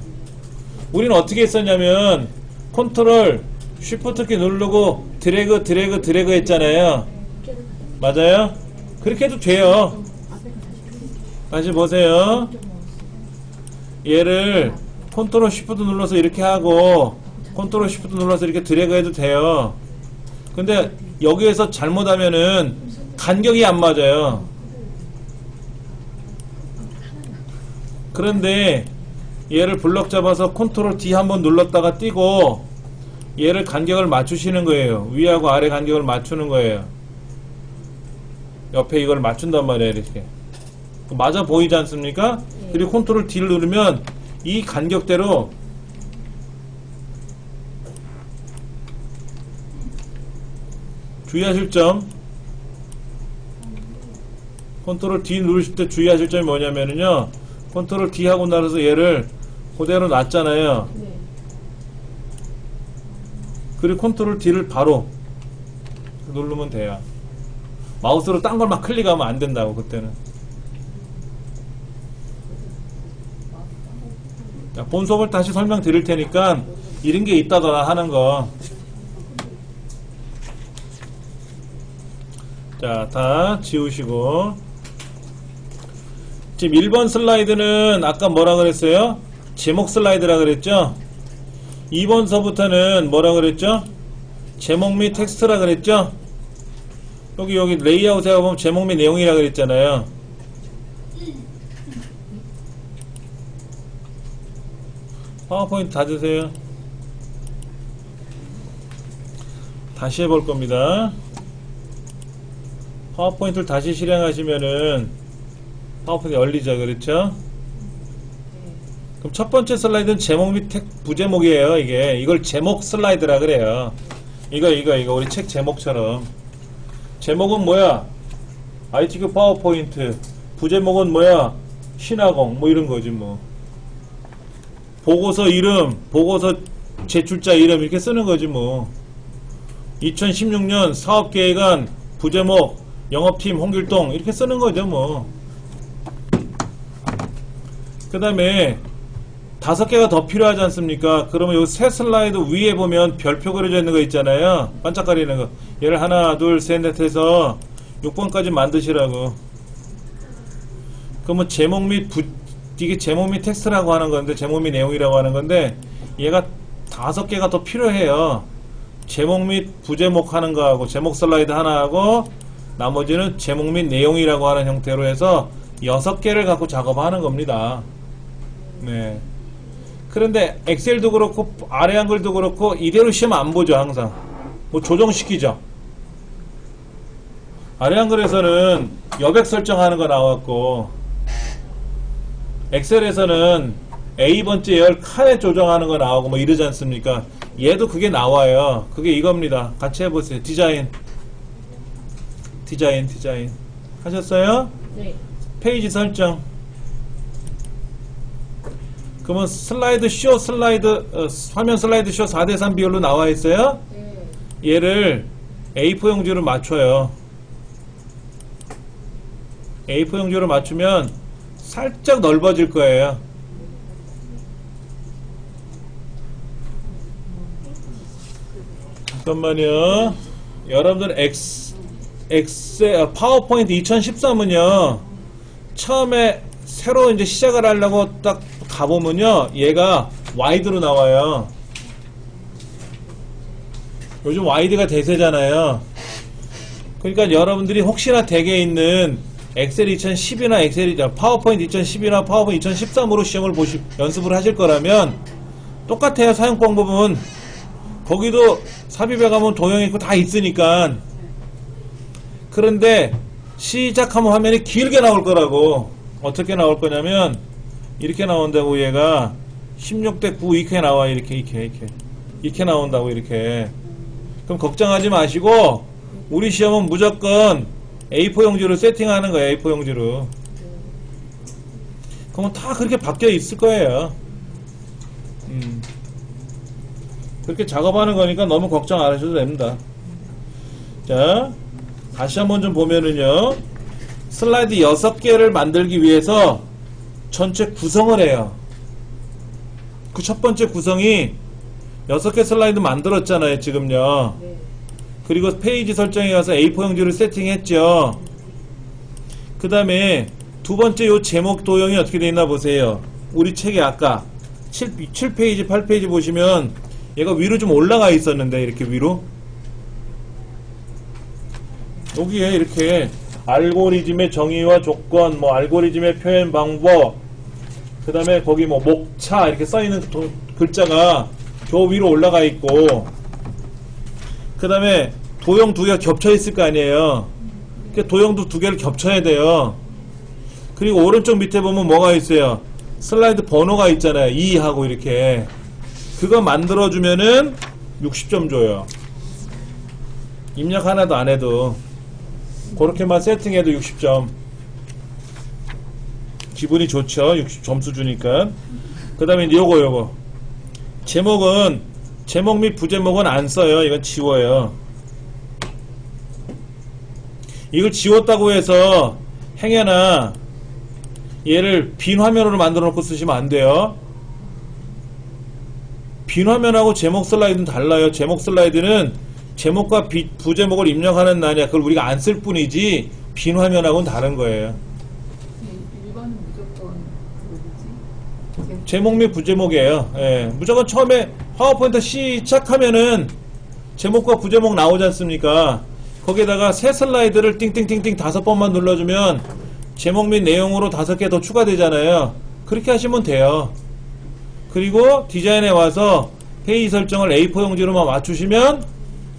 우리는 어떻게 했었냐면 컨트롤 쉬프트 키 누르고 드래그 했잖아요. 맞아요? 그렇게 해도 돼요. 다시 보세요. 얘를 컨트롤 쉬프트 눌러서 이렇게 하고 컨트롤 쉬프트 눌러서 이렇게 드래그 해도 돼요. 근데 여기에서 잘못하면은 간격이 안 맞아요. 그런데 얘를 블럭 잡아서 컨트롤 D 한번 눌렀다가 띄고 얘를 간격을 맞추시는 거예요. 위하고 아래 간격을 맞추는 거예요. 옆에 이걸 맞춘단 말이에요. 이렇게 맞아 보이지 않습니까? 그리고 컨트롤 D를 누르면 이 간격대로 주의하실 점, 컨트롤 D 누르실 때 주의하실 점이 뭐냐면요, 컨트롤 D 하고 나서 얘를 그대로 놨잖아요. 네. 그리고 컨트롤 D를 바로 누르면 돼요. 마우스로 딴 걸 막 클릭하면 안 된다고. 그때는 자, 본 수업을 다시 설명드릴 테니까 이런 게 있다더라 하는 거. 자, 다 지우시고. 지금 1번 슬라이드는 아까 뭐라 그랬어요? 제목 슬라이드라 그랬죠? 2번서부터는 뭐라 그랬죠? 제목 및 텍스트라 그랬죠? 여기 레이아웃에 가보면 제목 및 내용이라 그랬잖아요. 파워포인트 닫으세요. 다시 해볼 겁니다. 파워포인트를 다시 실행하시면은 파워포인트 열리죠, 그렇죠? 그럼 첫 번째 슬라이드는 제목 및 부제목이에요. 이걸 제목 슬라이드라 그래요. 이거 우리 책 제목처럼. 제목은 뭐야? ITQ 파워포인트. 부제목은 뭐야? 신화공 뭐 이런 거지 뭐. 보고서 이름, 보고서 제출자 이름 이렇게 쓰는 거지 뭐. 2016년 사업계획안 부제목 영업팀 홍길동 이렇게 쓰는 거죠 뭐. 그 다음에 5개가 더 필요하지 않습니까? 그러면 여기 새 슬라이드 위에 보면 별표 그려져 있는 거 있잖아요. 반짝거리는 거. 얘를 하나 둘 셋 넷 해서 6번까지 만드시라고. 그러면 제목 및 이게 제목 및 텍스트라고 하는 건데, 제목 및 내용이라고 하는 건데, 얘가 5개가 더 필요해요. 제목 및 부제목 하는 거하고 제목 슬라이드 하나 하고 나머지는 제목 및 내용이라고 하는 형태로 해서 6개를 갖고 작업하는 겁니다. 네. 그런데 엑셀도 그렇고 아래 한글도 그렇고 이대로 시험 안 보죠. 항상 뭐 조정시키죠. 아래 한글에서는 여백 설정하는 거 나왔고 엑셀에서는 A번째 열 칸에 조정하는 거 나오고 뭐 이러지 않습니까? 얘도 그게 나와요. 그게 이겁니다. 같이 해보세요. 디자인 하셨어요? 네. 페이지 설정. 그러면 화면 슬라이드 쇼 4:3 비율로 나와 있어요? 네. 얘를 A4 용지로 맞춰요. A4 용지로 맞추면 살짝 넓어질 거예요. 잠깐만요. 여러분들 파워포인트 2013은요, 처음에 새로 이제 시작을 하려고 딱 가보면요, 얘가 와이드로 나와요. 요즘 와이드가 대세잖아요. 그러니까 여러분들이 혹시나 댁에 있는 엑셀 2010이나 파워포인트 2010이나 파워포인트 2013으로 시험을 연습을 하실 거라면 똑같아요. 사용 방법은. 거기도 삽입해 가면 도형 있고 다 있으니까. 그런데 시작하면 화면이 길게 나올 거라고. 어떻게 나올 거냐면 이렇게 나온다고. 얘가 16:9 이렇게 나와. 이렇게 나온다고. 이렇게. 그럼 걱정하지 마시고 우리 시험은 무조건 A4 용지로 세팅하는 거예요. A4 용지로. 그러면 다 그렇게 바뀌어 있을 거예요. 그렇게 작업하는 거니까 너무 걱정 안 하셔도 됩니다. 자, 다시 한번 좀 보면은요, 슬라이드 6개를 만들기 위해서 전체 구성을 해요. 그 첫 번째 구성이 6개 슬라이드 만들었잖아요, 지금요. 네. 그리고 페이지 설정에 가서 A4 용지를 세팅했죠. 그 다음에 두 번째 요 제목 도형이 어떻게 되어 있나 보세요. 우리 책에 아까 7페이지, 8페이지 보시면 얘가 위로 좀 올라가 있었는데, 이렇게 위로. 여기에 이렇게 알고리즘의 정의와 조건, 뭐 알고리즘의 표현 방법, 그 다음에 거기 뭐 목차 이렇게 써있는 글자가 저 위로 올라가 있고, 그 다음에 도형 두 개가 겹쳐 있을 거 아니에요. 그 도형도 두 개를 겹쳐야 돼요. 그리고 오른쪽 밑에 보면 뭐가 있어요? 슬라이드 번호가 있잖아요. 2하고 이렇게. 그거 만들어주면은 60점 줘요. 입력 하나도 안 해도. 그렇게만 세팅해도 60점. 기분이 좋죠. 60 점수 주니까. 그 다음에 요거. 제목은, 제목 및 부제목은 안 써요. 이건 지워요. 이걸 지웠다고 해서 행여나 얘를 빈 화면으로 만들어 놓고 쓰시면 안 돼요. 빈 화면하고 제목 슬라이드는 달라요. 제목 슬라이드는 제목과 부제목을 입력하는 날이야. 그걸 우리가 안 쓸 뿐이지 빈 화면하고는 다른 거예요. 1번은 무조건 뭐지? 제목 및 부제목이에요. 예, 무조건 처음에 파워포인트 시작하면은 제목과 부제목 나오지 않습니까? 거기에다가 새 슬라이드를 띵띵띵띵 5번만 눌러주면 제목 및 내용으로 5개 더 추가되잖아요. 그렇게 하시면 돼요. 그리고 디자인에 와서 페이지 설정을 A4 용지로만 맞추시면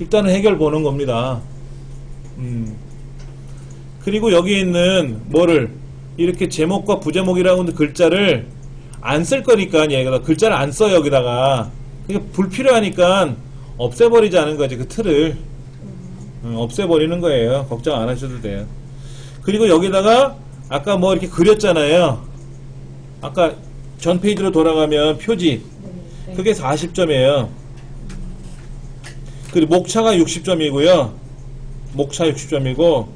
일단은 해결 보는 겁니다. 그리고 여기 있는 뭐를 이렇게 제목과 부제목이라고 하는 글자를 안 쓸 거니까 얘가 글자를 안 써 여기다가. 그러니까 불필요하니까 없애버리자는 거지 그 틀을. 없애버리는 거예요. 걱정 안 하셔도 돼요. 그리고 여기다가 아까 뭐 이렇게 그렸잖아요. 아까 전 페이지로 돌아가면 표지 그게 40점이에요. 그리고 목차가 60점이고요. 목차 60점이고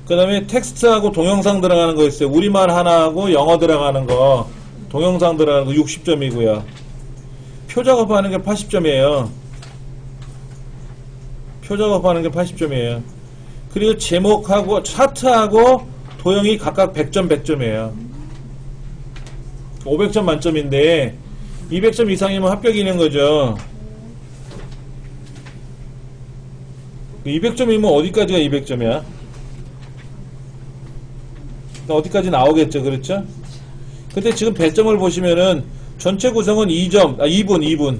그 다음에 텍스트하고 동영상 들어가는 거 있어요. 우리말 하나하고 영어 들어가는 거 동영상 들어가는 거 60점이고요. 표 작업하는 게 80점이에요. 표 작업하는 게 80점이에요. 그리고 제목하고 차트하고 도형이 각각 100점 100점이에요. 500점 만점인데 200점 이상이면 합격이는 거죠. 200점이면 어디까지가 200점이야? 어디까지 나오겠죠. 그렇죠? 근데 지금 배점을 보시면은 전체 구성은 2분.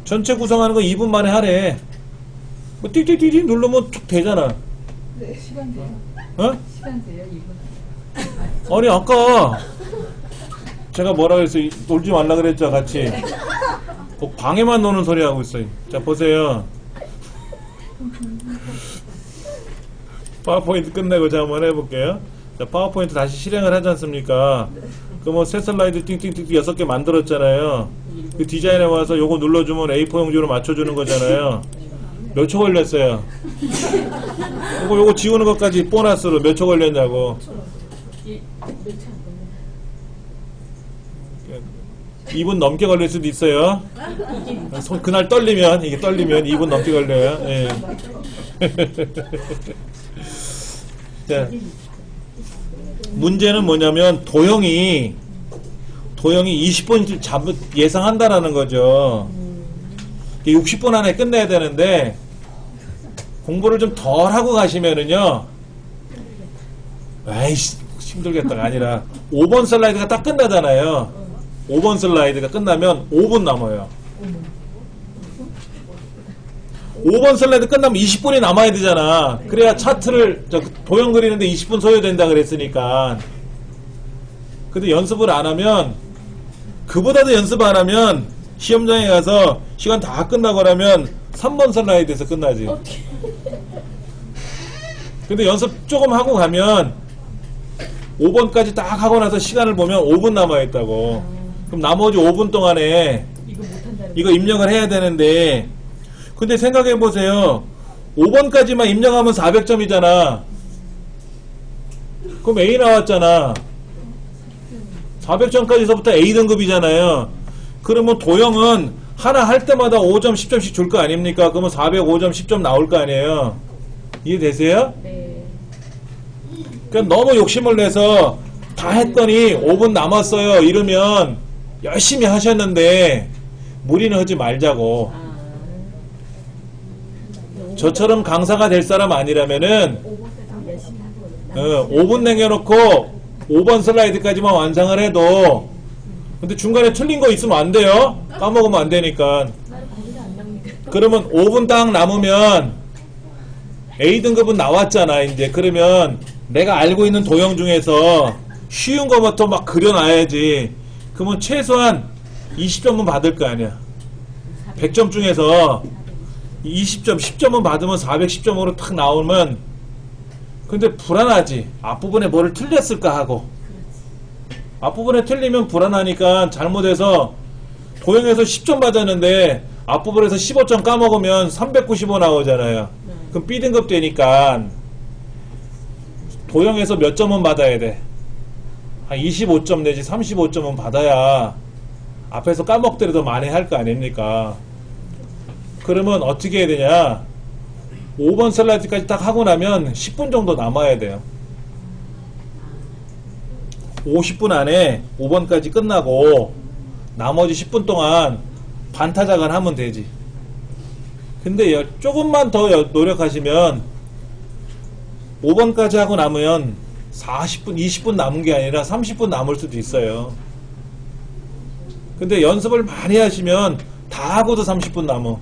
전체 구성하는 거 2분 만에 하래. 뭐 띠띠띠띠 누르면 툭 되잖아. 네, 시간 돼요. 어? 시간 돼요, 2분. 아니 아까 제가 뭐라 그랬어? 놀지 말라 그랬죠 같이. 방에만 노는 소리 하고 있어요. 자 보세요. 파워포인트 끝내고 제가 한번 해볼게요. 자 파워포인트 다시 실행을 하지 않습니까? 그 뭐 새 슬라이드 띵띵띵 6개 만들었잖아요. 그 디자인에 와서 요거 눌러주면 A4 용지로 맞춰주는 거잖아요. 몇 초 걸렸어요? 요거 지우는 것까지 보너스로 몇 초 걸렸냐고. 2분 넘게 걸릴 수도 있어요. 그날 떨리면 2분 넘게 걸려요. 예. 자, 문제는 뭐냐면 도형이 20분 예상한다라는 거죠. 60분 안에 끝내야 되는데 공부를 좀 덜 하고 가시면은요. 아이씨 힘들겠다가 아니라 5번 슬라이드가 딱 끝나잖아요. 5번 슬라이드가 끝나면 5분 남아요. 5번 슬라이드 끝나면 20분이 남아야 되잖아. 그래야 차트를 도형 그리는데 20분 소요된다 그랬으니까. 근데 연습을 안 하면 그보다도 연습 안 하면 시험장에 가서 시간 다 끝나고 나면 3번 슬라이드에서 끝나지. 근데 연습 조금 하고 가면 5번까지 딱 하고 나서 시간을 보면 5분 남아있다고. 그럼 나머지 5분 동안에 이거 입력을 해야 되는데 근데 생각해보세요. 5번까지만 입력하면 400점이잖아. 그럼 A 나왔잖아. 400점까지서부터 A등급이잖아요. 그러면 도형은 하나 할 때마다 5점, 10점씩 줄 거 아닙니까? 그러면 405점, 10점 나올 거 아니에요. 이해되세요? 네. 그러니까 너무 욕심을 내서 다 했더니 5분 남았어요. 이러면 열심히 하셨는데 무리는 하지 말자고. 저처럼 강사가 될 사람 아니라면은 5분 남겨놓고 5번 슬라이드까지만 완성을 해도, 근데 중간에 틀린 거 있으면 안 돼요. 까먹으면 안 되니까. 그러면 5분 딱 남으면 A등급은 나왔잖아 이제. 그러면 내가 알고 있는 도형 중에서 쉬운 거부터 막 그려놔야지. 그러면 최소한 20점은 받을 거 아니야. 100점 중에서 20점, 10점은 받으면 410점으로 탁 나오면, 근데 불안하지. 앞부분에 뭐를 틀렸을까 하고. 앞부분에 틀리면 불안하니까 잘못해서 도형에서 10점 받았는데 앞부분에서 15점 까먹으면 395 나오잖아요. 그럼 B등급 되니까 도형에서 몇 점은 받아야 돼? 한 25점 내지 35점은 받아야 앞에서 까먹더라도 만회할 거 아닙니까? 그러면 어떻게 해야 되냐? 5번 슬라이드까지 딱 하고 나면 10분 정도 남아야 돼요. 50분 안에 5번까지 끝나고 나머지 10분 동안 반타작을 하면 되지. 근데 조금만 더 노력하시면 5번까지 하고 남으면 40분, 20분 남은 게 아니라 30분 남을 수도 있어요. 근데 연습을 많이 하시면 다 하고도 30분 남어.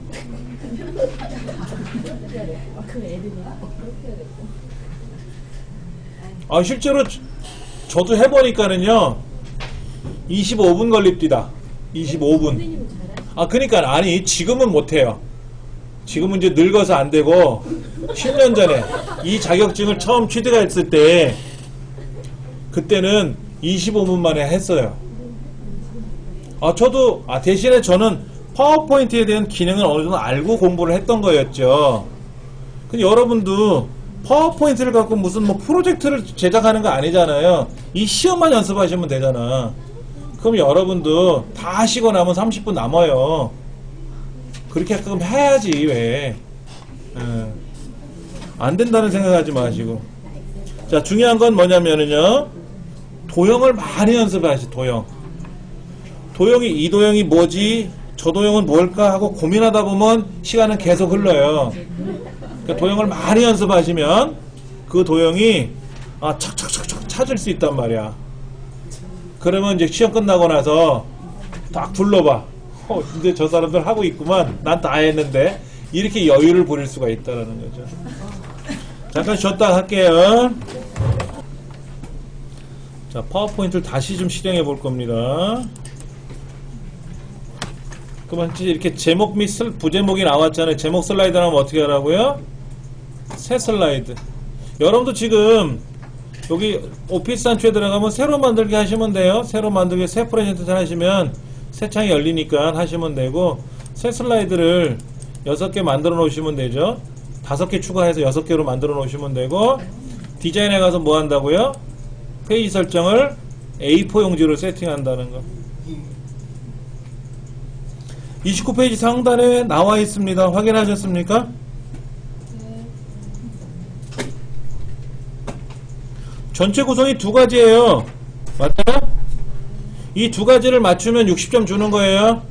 실제로 저도 해보니까는요 25분 걸립니다. 25분. 그러니까 아니 지금은 못해요. 지금은 이제 늙어서 안 되고 10년 전에 이 자격증을 처음 취득했을 때 그때는 25분 만에 했어요. 저도 대신에 저는 파워포인트에 대한 기능을 어느 정도 알고 공부를 했던 거였죠. 근데 여러분도 파워포인트를 갖고 무슨 뭐 프로젝트를 제작하는 거 아니잖아요. 이 시험만 연습하시면 되잖아. 그럼 여러분도 다 하시고 나면 30분 남아요. 그렇게 가끔 해야지 왜. 안 된다는 생각하지 마시고. 자, 중요한 건 뭐냐면은요, 도형을 많이 연습하시. 도형이 이 도형이 뭐지, 저 도형은 뭘까 하고 고민하다 보면 시간은 계속 흘러요. 그러니까 도형을 많이 연습하시면 그 도형이 착착착착 찾을 수 있단 말이야. 그러면 이제 시험 끝나고 나서 딱 불러봐. 근데 저 사람들 하고 있구만. 난 다 했는데. 이렇게 여유를 부릴 수가 있다는 거죠. 잠깐 쉬었다 할게요. 자, 파워포인트를 다시 좀 실행해 볼 겁니다. 그러면 이렇게 제목 및 부제목이 나왔잖아요. 제목 슬라이드 하면 어떻게 하라고요? 새 슬라이드. 여러분도 지금 여기 오피스 단추에 들어가면 새로 만들기 하시면 돼요. 새로 만들기, 새 프레젠테이션 하시면 새 창이 열리니까 하시면 되고, 새 슬라이드를 6개 만들어 놓으시면 되죠. 5개 추가해서 6개로 만들어 놓으시면 되고, 디자인에 가서 뭐 한다고요? 페이지 설정을 A4 용지로 세팅한다는 거. 29페이지 상단에 나와 있습니다. 확인하셨습니까? 전체 구성이 두 가지예요. 맞아요? 이 두 가지를 맞추면 60점 주는 거예요.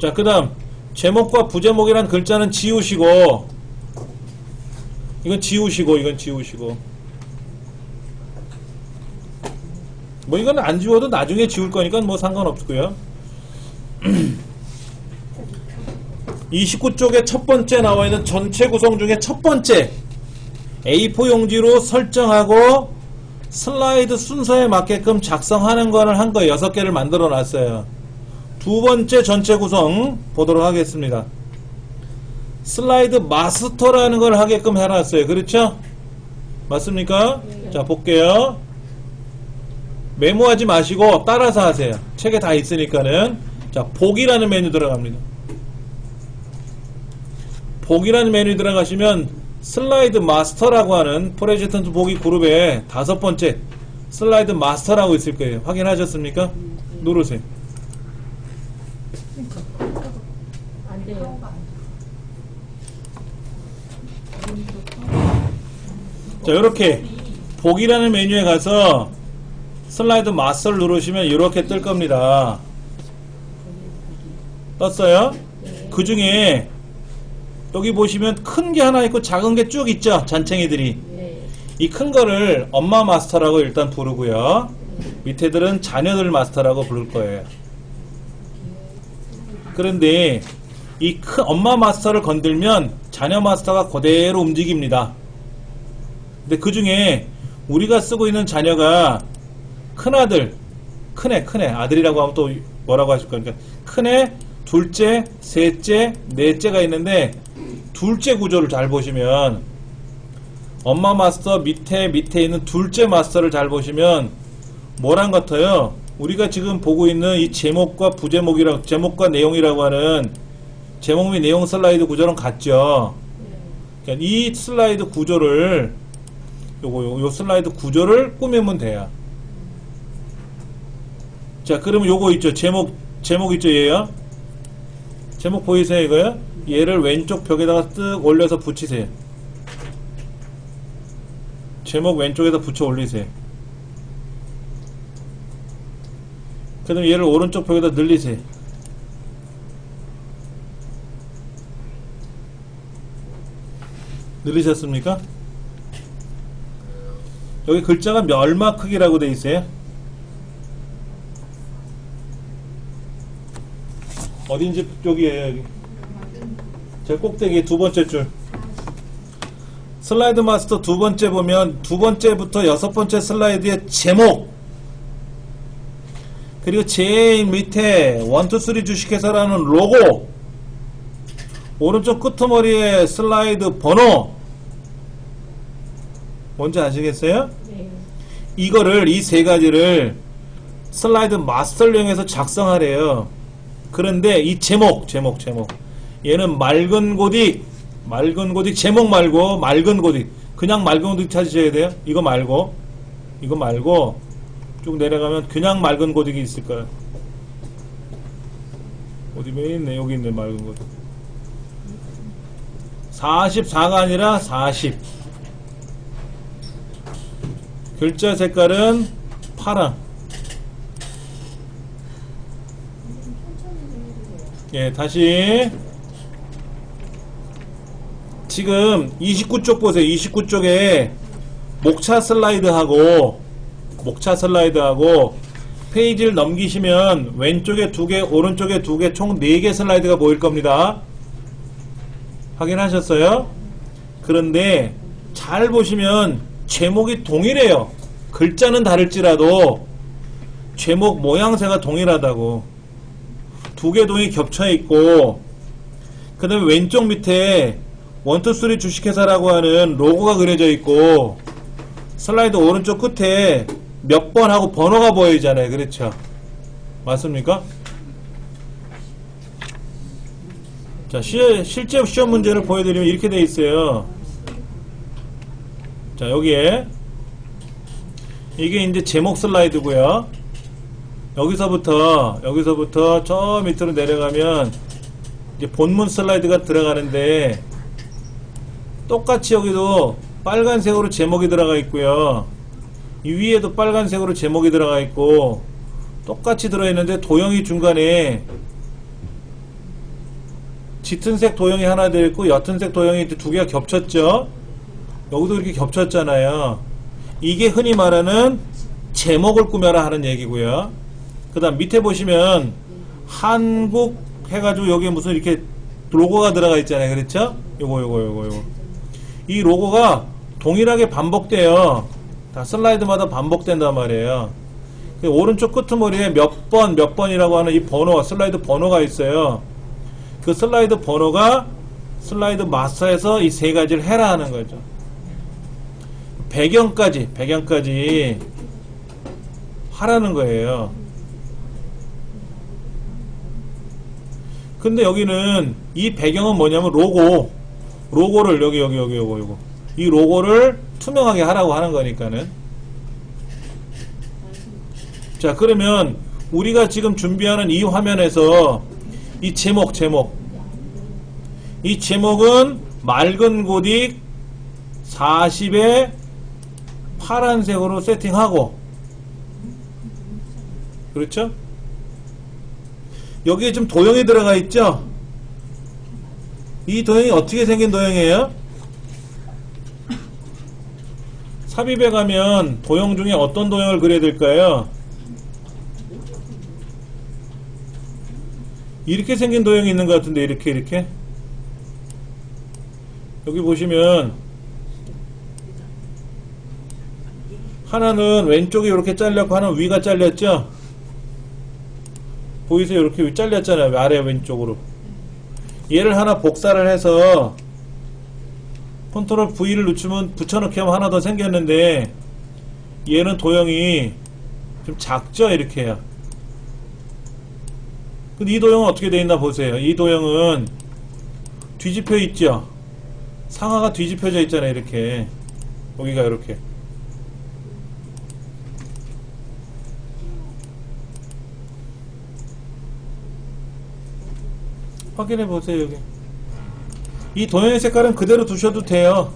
자, 그 다음 제목과 부제목이란 글자는 지우시고, 이건 지우시고, 이건 지우시고. 뭐 이건 안 지워도 나중에 지울 거니까 뭐 상관없고요. 29쪽에 첫 번째 나와 있는 전체 구성 중에 첫 번째, A4 용지로 설정하고 슬라이드 순서에 맞게끔 작성하는 거를 한 거예요. 6개를 만들어 놨어요. 두 번째 전체 구성 보도록 하겠습니다. 슬라이드 마스터라는 걸 하게끔 해놨어요. 그렇죠? 맞습니까? 네. 자, 볼게요. 메모하지 마시고 따라서 하세요. 책에 다 있으니까는. 자, 보기라는 메뉴 들어갑니다. 보기라는 메뉴 들어가시면 슬라이드 마스터라고 하는 프레젠테이션 보기 그룹에 5번째 슬라이드 마스터라고 있을 거예요. 확인하셨습니까? 누르세요. 안 돼요. 자, 이렇게 보기라는 메뉴에 가서 슬라이드 마스터를 누르시면 이렇게 뜰 겁니다. 떴어요? 그 중에 여기 보시면 큰 게 하나 있고 작은 게 쭉 있죠? 잔챙이들이. 이 큰 거를 엄마 마스터라고 일단 부르고요. 밑에들은 자녀들 마스터라고 부를 거예요. 그런데 이 큰 엄마 마스터를 건들면 자녀 마스터가 그대로 움직입니다. 근데 그 중에 우리가 쓰고 있는 자녀가 큰아들, 큰애, 아들이라고 하면 또 뭐라고 하실 거니까 큰애, 둘째, 셋째, 넷째가 있는데 둘째 구조를 잘 보시면 엄마 마스터 밑에 있는 둘째 마스터를 잘 보시면 뭐랑 같아요? 우리가 지금 보고 있는 이 제목과 부제목이라고 제목과 내용이라고 하는 제목 및 내용 슬라이드 구조랑 같죠? 그러니까 이 슬라이드 구조를 요 슬라이드 구조를 꾸미면 돼요. 자, 그러면 요거 있죠? 제목 있죠, 얘요? 제목 보이세요, 이거요? 얘를 왼쪽 벽에다가 뜩 올려서 붙이세요. 제목 왼쪽에다 붙여 올리세요. 그 다음에 얘를 오른쪽 벽에다 늘리세요. 늘리셨습니까? 여기 글자가 얼마 크기라고 돼 있어요? 어딘지 여기에요, 여기. 제 꼭대기 두 번째 줄. 슬라이드 마스터 두 번째 보면 두 번째부터 여섯 번째 슬라이드의 제목, 그리고 제일 밑에 1, 2, 3 주식회사라는 로고, 오른쪽 끄트머리에 슬라이드 번호, 뭔지 아시겠어요? 네. 이거를 이 세 가지를 슬라이드 마스터를 이용해서 작성하래요. 그런데 이 제목 얘는 맑은 고딕 제목 말고 맑은 고딕, 그냥 맑은 고딕 찾으셔야 돼요. 이거 말고 쭉 내려가면 그냥 맑은 고딕이 있을 거예요. 어디 왜 있네? 여기 있네, 맑은 고딕. 44가 아니라 40. 글자 색깔은 파랑. 예, 다시. 지금 29쪽 보세요. 29쪽에 목차 슬라이드하고 페이지를 넘기시면 왼쪽에 2개, 오른쪽에 2개, 총 4개 슬라이드가 보일 겁니다. 확인하셨어요? 그런데 잘 보시면 제목이 동일해요. 글자는 다를지라도 제목 모양새가 동일하다고. 2개 동이 겹쳐있고, 그 다음에 왼쪽 밑에 1, 2, 3 주식회사라고 하는 로고가 그려져 있고, 슬라이드 오른쪽 끝에 몇 번 하고 번호가 보이잖아요. 그렇죠? 맞습니까? 자, 실제 시험 문제를 보여드리면 이렇게 돼 있어요. 자, 여기에 이게 이제 제목 슬라이드고요. 여기서부터 저 밑으로 내려가면 이제 본문 슬라이드가 들어가는데, 똑같이 여기도 빨간색으로 제목이 들어가 있고요. 이 위에도 빨간색으로 제목이 들어가 있고, 똑같이 들어있는데 도형이 중간에 짙은색 도형이 하나 들어있고 옅은색 도형이 2개가 겹쳤죠. 여기도 이렇게 겹쳤잖아요. 이게 흔히 말하는 제목을 꾸며라 하는 얘기고요. 그 다음 밑에 보시면 한국 해가지고 여기에 무슨 이렇게 로고가 들어가 있잖아요. 그렇죠? 요거. 이 로고가 동일하게 반복돼요. 다 슬라이드마다 반복된단 말이에요. 오른쪽 끄트머리에 몇 번이라고 하는 이 번호, 슬라이드 번호가 있어요. 그 슬라이드 번호가 슬라이드 마스터에서 이 세 가지를 해라 하는 거죠. 배경까지 하라는 거예요. 근데 여기는 이 배경은 뭐냐면 로고를 여기 요거 이 로고를 투명하게 하라고 하는 거니까는. 자, 그러면 우리가 지금 준비하는 이 화면에서 이 이 제목은 맑은 고딕 40에 파란색으로 세팅하고, 그렇죠? 여기에 지금 도형이 들어가 있죠? 이 도형이 어떻게 생긴 도형이에요? 삽입에 가면 도형 중에 어떤 도형을 그려야 될까요? 이렇게 생긴 도형이 있는 것 같은데, 이렇게 여기 보시면 하나는 왼쪽이 이렇게 잘렸고 하나는 위가 잘렸죠? 보이세요? 이렇게 위 잘렸잖아요. 아래 왼쪽으로. 얘를 하나 복사를 해서 컨트롤 V를 누르면 붙여넣기 하면 하나 더 생겼는데, 얘는 도형이 좀 작죠? 이렇게요. 근데 이 도형은 어떻게 되어 있나 보세요. 이 도형은 뒤집혀 있죠? 상하가 뒤집혀져 있잖아요. 이렇게. 여기가 이렇게. 확인해 보세요. 여기. 이 도형의 색깔은 그대로 두셔도 돼요.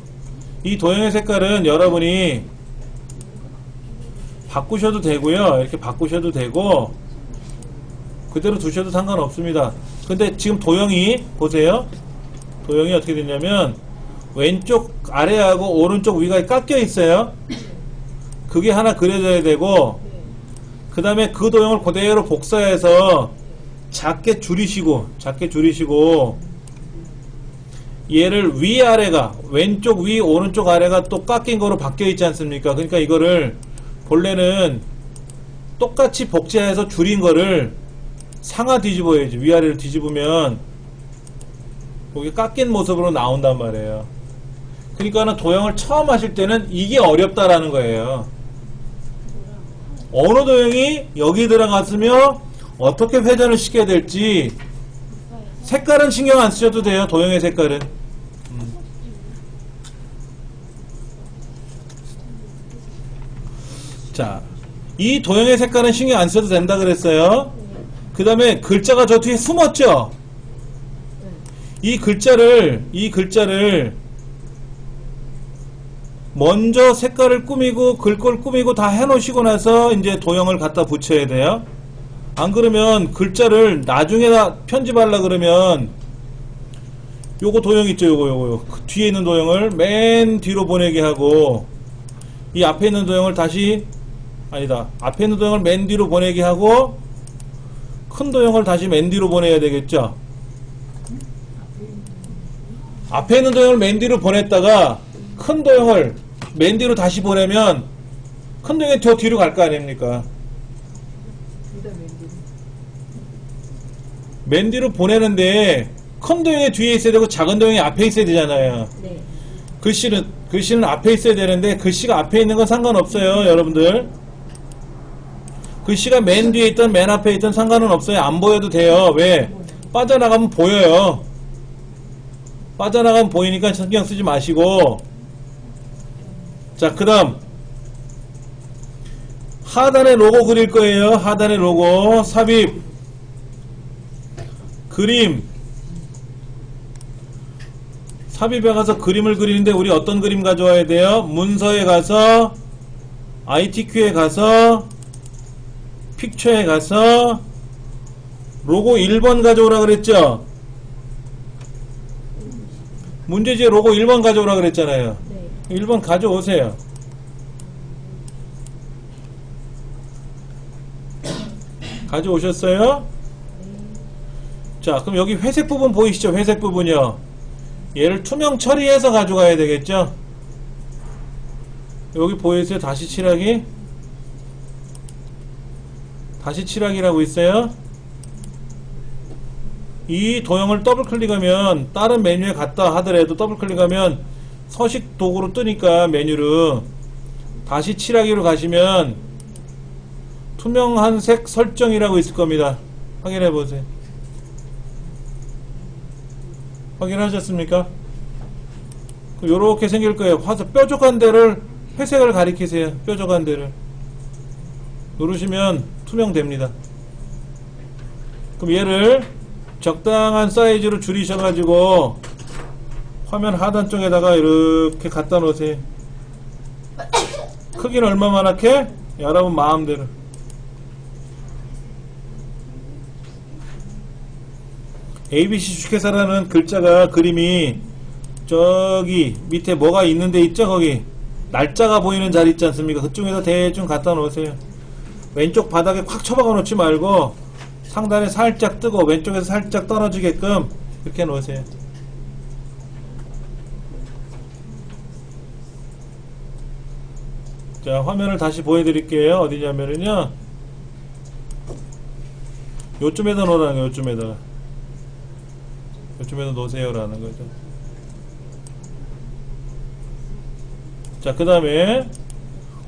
이 도형의 색깔은 여러분이 바꾸셔도 되고요. 이렇게 바꾸셔도 되고 그대로 두셔도 상관없습니다. 근데 지금 도형이 보세요. 도형이 어떻게 됐냐면 왼쪽 아래하고 오른쪽 위가 깎여 있어요. 그게 하나 그려져야 되고, 그 다음에 그 도형을 그대로 복사해서 작게 줄이시고 얘를 위아래가 왼쪽 위 오른쪽 아래가 또 깎인 거로 바뀌어 있지 않습니까? 그러니까 이거를 본래는 똑같이 복제해서 줄인 거를 상하 뒤집어야지. 위아래를 뒤집으면 여기 깎인 모습으로 나온단 말이에요. 그러니까는 도형을 처음 하실 때는 이게 어렵다라는 거예요. 어느 도형이 여기 들어갔으며 어떻게 회전을 시켜야 될지. 색깔은 신경 안 쓰셔도 돼요. 도형의 색깔은. 자, 이 도형의 색깔은 신경 안 써도 된다 그랬어요. 그 다음에 글자가 저 뒤에 숨었죠? 이 글자를 먼저 색깔을 꾸미고 글꼴 꾸미고 다 해놓으시고 나서 이제 도형을 갖다 붙여야 돼요. 안 그러면 글자를 나중에다 편집하려 그러면 요거 도형 있죠? 요거 그 뒤에 있는 도형을 맨 뒤로 보내게 하고, 이 앞에 있는 도형을 다시 앞에 있는 도형을 맨 뒤로 보내게 하고 큰 도형을 다시 맨 뒤로 보내야 되겠죠? 앞에 있는 도형을 맨 뒤로 보냈다가 큰 도형을 맨 뒤로 다시 보내면 큰 도형이 더 뒤로 갈 거 아닙니까? 맨 뒤로 보내는데 큰 도형이 뒤에 있어야 되고 작은 도형이 앞에 있어야 되잖아요. 네. 글씨는 앞에 있어야 되는데 글씨가 앞에 있는 건 상관없어요. 여러분들 글씨가 맨 뒤에 있든 맨 앞에 있든 상관은 없어요. 안 보여도 돼요. 왜? 빠져나가면 보여요. 빠져나가면 보이니까 신경 쓰지 마시고. 자, 그 다음 하단에 로고 그릴 거예요. 하단에 로고 삽입 그림. 삽입에 가서 그림을 그리는데 우리 어떤 그림 가져와야 돼요? 문서에 가서 ITQ에 가서 픽처에 가서 로고 1번 가져오라 그랬죠? 문제지에 로고 1번 가져오라 그랬잖아요. 네. 1번 가져오세요. 가져오셨어요? 자, 그럼 여기 회색 부분 보이시죠? 회색 부분이요. 얘를 투명 처리해서 가져가야 되겠죠? 여기 보이세요? 다시 칠하기? 다시 칠하기라고 있어요. 이 도형을 더블 클릭하면 다른 메뉴에 갔다 하더라도 더블 클릭하면 서식 도구로 뜨니까 메뉴를 다시 칠하기로 가시면 투명한 색 설정이라고 있을 겁니다. 확인해 보세요. 확인하셨습니까? 요렇게 생길 거예요. 뾰족한 데를 회색을 가리키세요. 뾰족한 데를 누르시면 투명됩니다. 그럼 얘를 적당한 사이즈로 줄이셔가지고 화면 하단 쪽에다가 이렇게 갖다 놓으세요. 크기는 얼마만 할게? 여러분 마음대로. ABC 주식회사라는 글자가 그림이 저기 밑에 뭐가 있는데 있죠? 거기 날짜가 보이는 자리 있지 않습니까? 그쪽에다 대충 갖다 놓으세요. 왼쪽 바닥에 콱 쳐박아 놓지 말고 상단에 살짝 뜨고 왼쪽에서 살짝 떨어지게끔 이렇게 놓으세요. 자, 화면을 다시 보여드릴게요. 어디냐면은요, 요쯤에다 놓으라는 거예요. 요쯤에다 놓으세요라는 거죠. 자, 그 다음에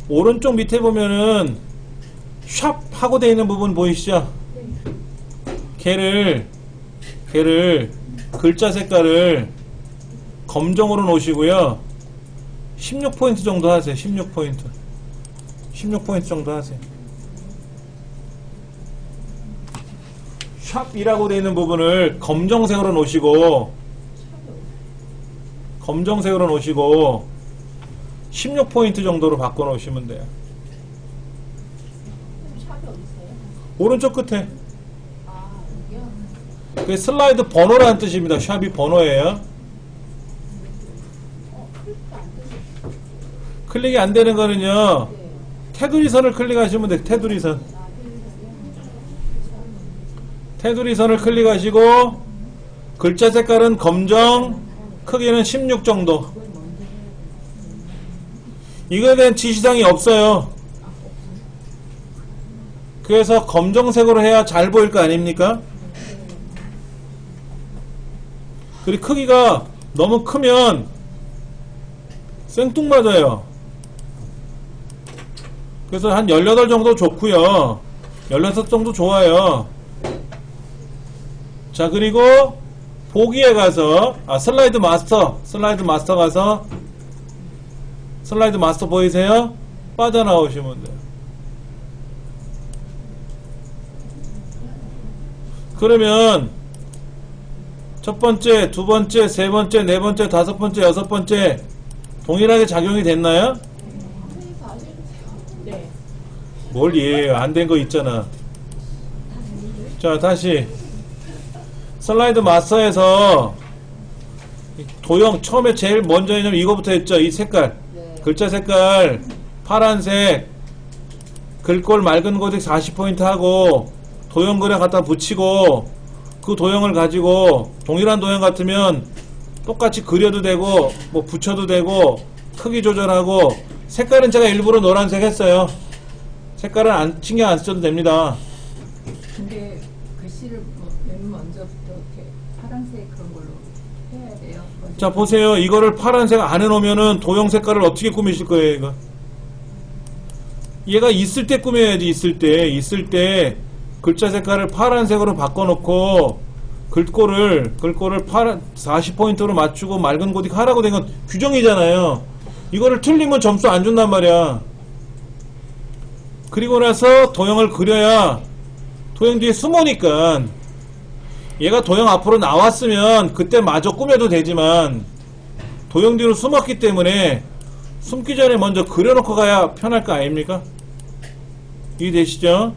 오른쪽 밑에 보면은 샵 하고 되어 있는 부분 보이시죠? 걔를 글자 색깔을 검정으로 놓으시고요. 16포인트 정도 하세요. 16포인트 정도 하세요. 샵이라고 되어 있는 부분을 검정색으로 놓으시고 16포인트 정도로 바꿔 놓으시면 돼요. 샵이 어디 있어요? 오른쪽 끝에. 아, 여기요? 그게 슬라이드 번호라는 뜻입니다. 샵이 번호예요. 클릭도 안 되죠. 클릭이 안 되는 거는요, 네. 테두리 선을 클릭하시면 돼요. 테두리 선. 테두리 선을 클릭하시고 글자 색깔은 검정, 크기는 16 정도. 이거에 대한 지시사항이 없어요. 그래서 검정색으로 해야 잘 보일 거 아닙니까? 그리고 크기가 너무 크면 생뚱맞아요. 그래서 한 18 정도 좋고요. 16 정도 좋아요. 자, 그리고 보기에 가서 슬라이드 마스터 가서 슬라이드 마스터 보이세요? 빠져나오시면 돼요. 그러면 첫 번째, 두 번째, 세 번째, 네 번째, 다섯 번째, 여섯 번째 동일하게 작용이 됐나요? 선생님도 아시겠어요? 네. 뭘 이해해요? 안 된 거 있잖아. 자, 다시 슬라이드 마스터에서 도형 처음에 제일 먼저 했냐면 이거부터 했죠. 이 색깔, 네. 글자 색깔 파란색, 글꼴 맑은 고딕 40포인트 하고 도형 그래 갖다 붙이고 그 도형을 가지고 동일한 도형 같으면 똑같이 그려도 되고 뭐 붙여도 되고 크기 조절하고 색깔은 제가 일부러 노란색 했어요. 색깔은 신경 안 써도 됩니다. 근데 글씨를 맨 먼저부터 이렇게 파란색 그런 걸로 해야 돼요. 자, 보세요. 이거를 파란색 안 해놓으면은 도형 색깔을 어떻게 꾸미실 거예요, 이거? 얘가 있을 때 꾸며야지, 있을 때 글자 색깔을 파란색으로 바꿔놓고 글꼴을 40포인트로 맞추고 맑은 고딕 하라고 된 건 규정이잖아요. 이거를 틀리면 점수 안 준단 말이야. 그리고 나서 도형을 그려야 도형 뒤에 숨으니까 얘가 도형 앞으로 나왔으면 그때 마저 꾸며도 되지만 도형 뒤로 숨었기 때문에 숨기 전에 먼저 그려놓고 가야 편할 거 아닙니까? 이해되시죠?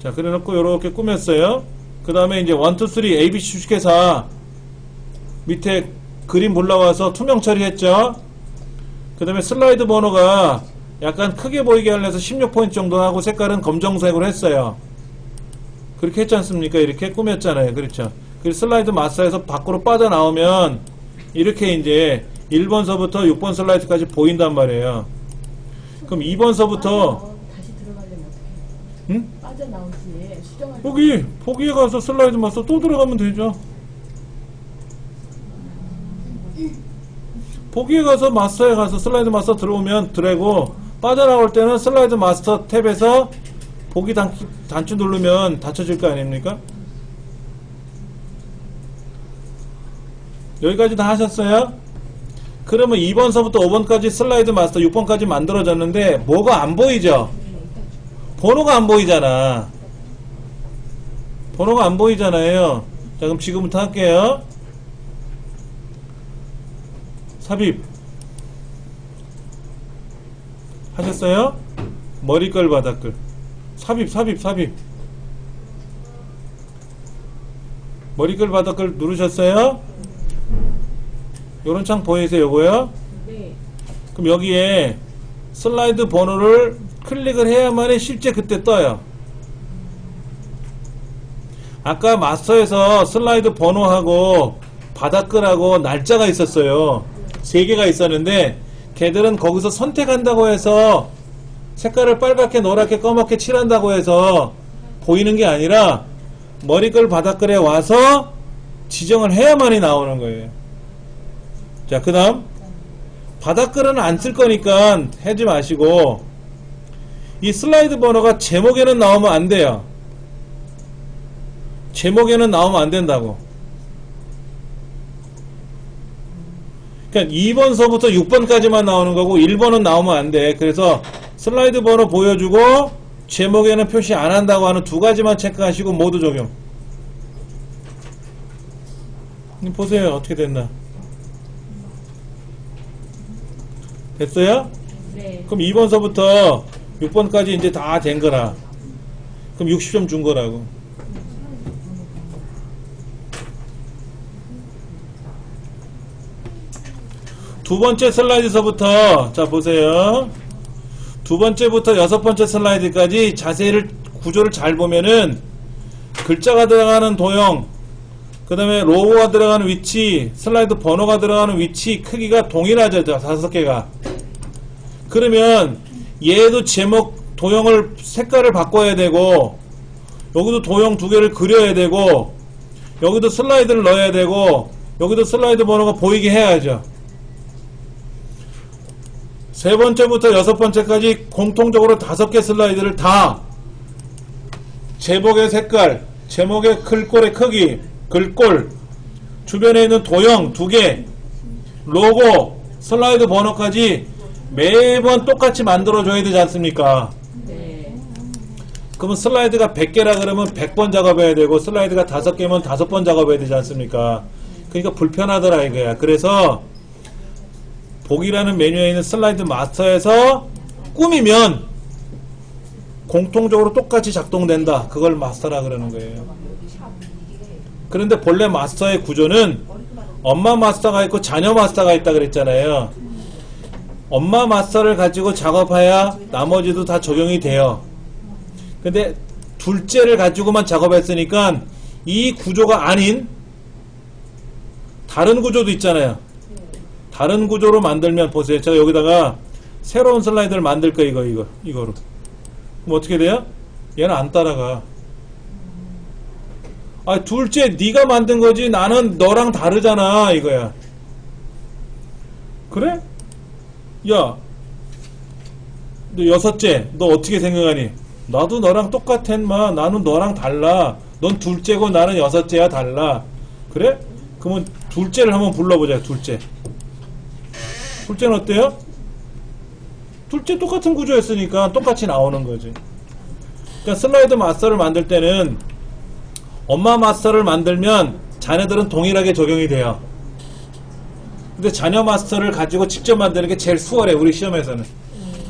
자, 그려놓고 요렇게 꾸몄어요. 그 다음에 이제 1, 2, 3 ABC 주식회사 밑에 그림 올라와서 투명 처리했죠. 그 다음에 슬라이드 번호가 약간 크게 보이게 하려서 16포인트 정도 하고 색깔은 검정색으로 했어요. 그렇게 했지 않습니까? 이렇게 꾸몄잖아요. 그렇죠. 그 슬라이드 마스터에서 밖으로 빠져나오면 이렇게 이제 1번서부터 6번 슬라이드까지 보인단 말이에요. 그럼 2번서부터 다시 들어가려면 어떻게 해요? 응? 빠져나올 때 수정할 보기에 가서 슬라이드 마스터 또 들어가면 되죠. 보기에 가서 마스터에 가서 슬라이드 마스터 들어오면 드래고 빠져나올 때는 슬라이드 마스터 탭에서 보기 단추 누르면 닫혀질 거 아닙니까? 여기까지 다 하셨어요? 그러면 2번서부터 5번까지 슬라이드 마스터 6번까지 만들어졌는데 뭐가 안 보이죠? 번호가 안 보이잖아. 번호가 안 보이잖아요. 자, 그럼 지금부터 할게요. 삽입 하셨어요? 머리끌 바닥끌 삽입 머리끌 바닥끌 누르셨어요? 요런 창 보이세요? 요거요? 네. 그럼 여기에 슬라이드 번호를 클릭을 해야만이 실제 그때 떠요. 아까 마스터에서 슬라이드 번호하고 바닥글하고 날짜가 있었어요. 3개가 있었는데 걔들은 거기서 선택한다고 해서 색깔을 빨갛게 노랗게 검게 칠한다고 해서 보이는 게 아니라 머리글 바닥글에 와서 지정을 해야만이 나오는 거예요. 자, 그 다음 바닥글은 안 쓸 거니까 하지 마시고 이 슬라이드 번호가 제목에는 나오면 안 돼요. 제목에는 나오면 안 된다고. 그러니까 2번서부터 6번까지만 나오는 거고 1번은 나오면 안 돼. 그래서 슬라이드 번호 보여주고 제목에는 표시 안 한다고 하는 2가지만 체크하시고 모두 적용. 보세요. 어떻게 됐나. 됐어요? 네. 그럼 2번서부터 6번까지 이제 다 된 거라. 그럼 60점 준 거라고. 두 번째 슬라이드서부터 자 보세요. 두 번째부터 6번째 슬라이드까지 자세를 구조를 잘 보면은 글자가 들어가는 도형, 그 다음에 로고가 들어가는 위치, 슬라이드 번호가 들어가는 위치 크기가 동일하죠. 5개가. 그러면 얘도 제목 도형을 색깔을 바꿔야 되고 여기도 도형 2개를 그려야 되고 여기도 슬라이드를 넣어야 되고 여기도 슬라이드 번호가 보이게 해야죠. 세 번째부터 6번째까지 공통적으로 5개 슬라이드를 다 제목의 색깔, 제목의 글꼴의 크기, 글꼴, 주변에 있는 도형 2개, 로고, 슬라이드 번호까지 매번 똑같이 만들어줘야 되지 않습니까? 네. 그러면 슬라이드가 100개라 그러면 100번 작업해야 되고 슬라이드가 5개면 5번 작업해야 되지 않습니까? 그러니까 불편하더라 이거야. 그래서 보기라는 메뉴에 있는 슬라이드 마스터에서 꾸미면 공통적으로 똑같이 작동된다. 그걸 마스터라 그러는 거예요. 그런데 본래 마스터의 구조는 엄마 마스터가 있고 자녀 마스터가 있다 그랬잖아요. 엄마 마스터를 가지고 작업해야 나머지도 다 적용이 돼요. 근데 둘째를 가지고만 작업했으니까 이 구조가 아닌 다른 구조도 있잖아요. 다른 구조로 만들면 보세요. 제가 여기다가 새로운 슬라이드를 만들 거예요. 이거로. 그럼 어떻게 돼요? 얘는 안 따라가. 아, 둘째 네가 만든 거지 나는 너랑 다르잖아 이거야. 그래? 야, 너 6째 너 어떻게 생각하니? 나도 너랑 똑같아 인마. 나는 너랑 달라. 넌 둘째고 나는 6째야 달라. 그래? 그러면 둘째를 한번 불러보자. 둘째는 어때요? 둘째 똑같은 구조였으니까 똑같이 나오는 거지. 그러니까 슬라이드 마스터를 만들 때는 엄마 마스터를 만들면 자녀들은 동일하게 적용이 돼요. 근데 자녀 마스터를 가지고 직접 만드는 게 제일 수월해. 우리 시험에서는.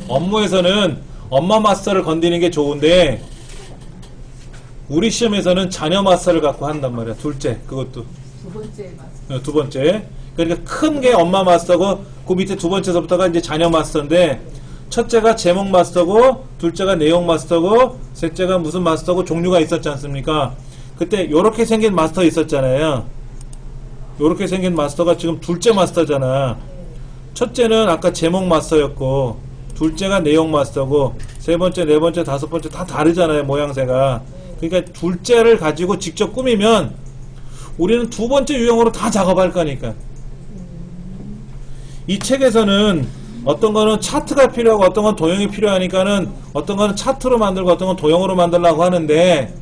업무에서는 엄마 마스터를 건드리는 게 좋은데 우리 시험에서는 자녀 마스터를 갖고 한단 말이야. 둘째. 그것도 2번째 마스터. 2번째. 그러니까 큰 게 엄마 마스터고 그 밑에 2번째서부터가 이제 자녀 마스터인데 첫째가 제목 마스터고 둘째가 내용 마스터고 셋째가 무슨 마스터고 종류가 있었지 않습니까? 그때 요렇게 생긴 마스터 있었잖아요. 요렇게 생긴 마스터가 지금 둘째 마스터잖아. 첫째는 아까 제목 마스터였고 둘째가 내용 마스터고 세 번째, 네 번째, 5번째 다 다르잖아요. 모양새가. 그러니까 둘째를 가지고 직접 꾸미면 우리는 2번째 유형으로 다 작업할 거니까. 이 책에서는 어떤 거는 차트가 필요하고 어떤 건 도형이 필요하니까는 어떤 거는 차트로 만들고 어떤 건 도형으로 만들려고 하는데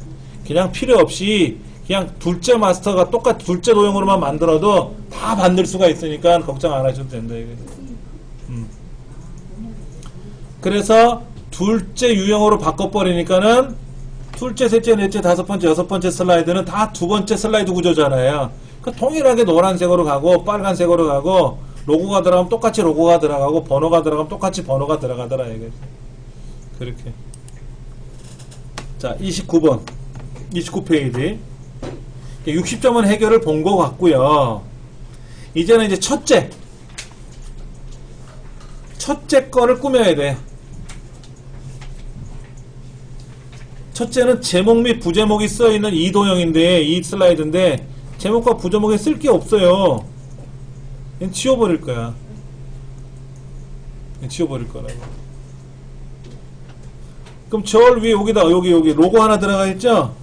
그냥 필요 없이 그냥 둘째 마스터가 똑같이 둘째 도형으로만 만들어도 다 만들 수가 있으니까 걱정 안 하셔도 된다 이거. 그래서 둘째 유형으로 바꿔버리니까는 둘째, 셋째, 넷째, 다섯 번째, 여섯 번째 슬라이드는 다 두 번째 슬라이드 구조잖아요. 그러니까 동일하게 노란색으로 가고 빨간색으로 가고 로고가 들어가면 똑같이 로고가 들어가고 번호가 들어가면 똑같이 번호가 들어가더라 이게. 그렇게. 자, 29번. 29페이지. 60점은 해결을 본 것 같고요. 이제는 이제 첫째 거를 꾸며야 돼. 첫째는 제목 및 부제목이 써있는 이 도형인데, 이 슬라이드인데 제목과 부제목에 쓸 게 없어요. 그냥 지워버릴 거야. 그냥 지워버릴 거라고. 그럼 저 위에 여기다 여기 로고 하나 들어가 있죠?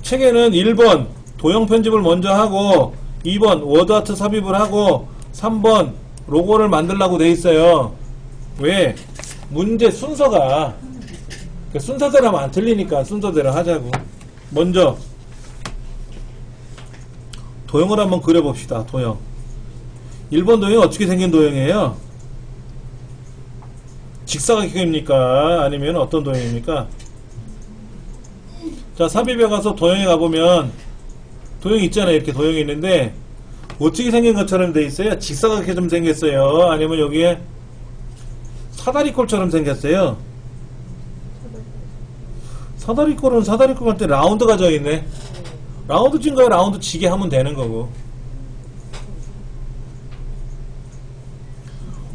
책에는 1번 도형 편집을 먼저 하고 2번 워드아트 삽입을 하고 3번 로고를 만들라고 돼 있어요. 왜? 문제 순서가 순서대로 하면 안 틀리니까 순서대로 하자고. 먼저 도형을 한번 그려봅시다. 도형 1번 도형이 어떻게 생긴 도형이에요? 직사각형입니까? 아니면 어떤 도형입니까? 자, 삽입에 가서 도형에 가보면 도형이 있잖아요. 이렇게 도형이 있는데 어떻게 생긴 것처럼 돼 있어요? 직사각형처럼 생겼어요? 아니면 여기에 사다리꼴처럼 생겼어요? 사다리꼴은 사다리꼴 할 때 라운드가 져 있네. 라운드 진 거야. 라운드 지게 하면 되는 거고.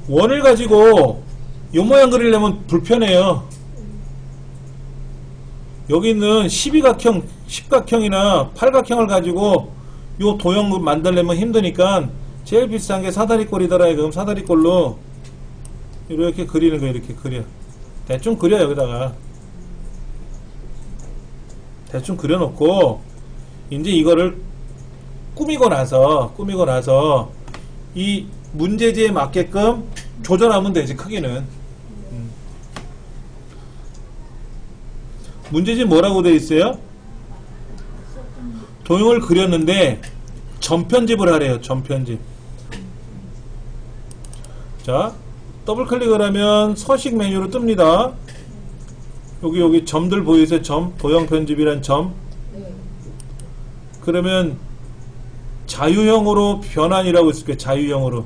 원을 가지고 이 모양 그리려면 불편해요. 여기 있는 12각형, 10각형이나 8각형을 가지고 요 도형 만들려면 힘드니까 제일 비싼 게 사다리꼴이더라. 그럼 사다리꼴로 이렇게 그리는 거예요. 이렇게 그려. 대충 그려. 여기다가 대충 그려놓고 이제 이거를 꾸미고 나서 이 문제지에 맞게끔 조절하면 되지. 크기는. 문제지 뭐라고 되어 있어요? 도형을 그렸는데 점편집을 하래요. 점편집. 자, 더블 클릭을 하면 서식 메뉴로 뜹니다. 여기 점들 보이세요? 점, 도형 편집이란 점. 그러면 자유형으로 변환이라고 있을게요. 자유형으로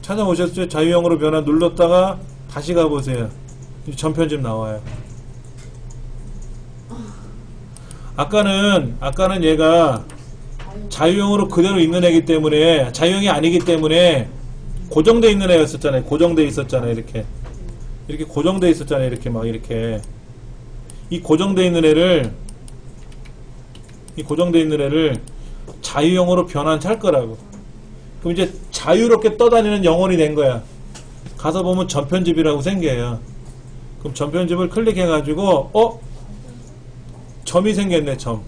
찾아오셨죠? 자유형으로 변환 눌렀다가 다시 가보세요. 점편집 나와요. 아까는 얘가 자유형으로 그대로 있는 애기 때문에, 자유형이 아니기 때문에 고정되어 있는 애였었잖아요. 고정되어 있었잖아요. 이렇게 고정되어 있었잖아요. 이렇게 막 이렇게 이 고정되어 있는 애를 자유형으로 변환할 거라고. 그럼 이제 자유롭게 떠다니는 영혼이 된 거야. 가서 보면 점편집이라고 생겨요. 그럼 점편집을 클릭해가지고 점이 생겼네. 점.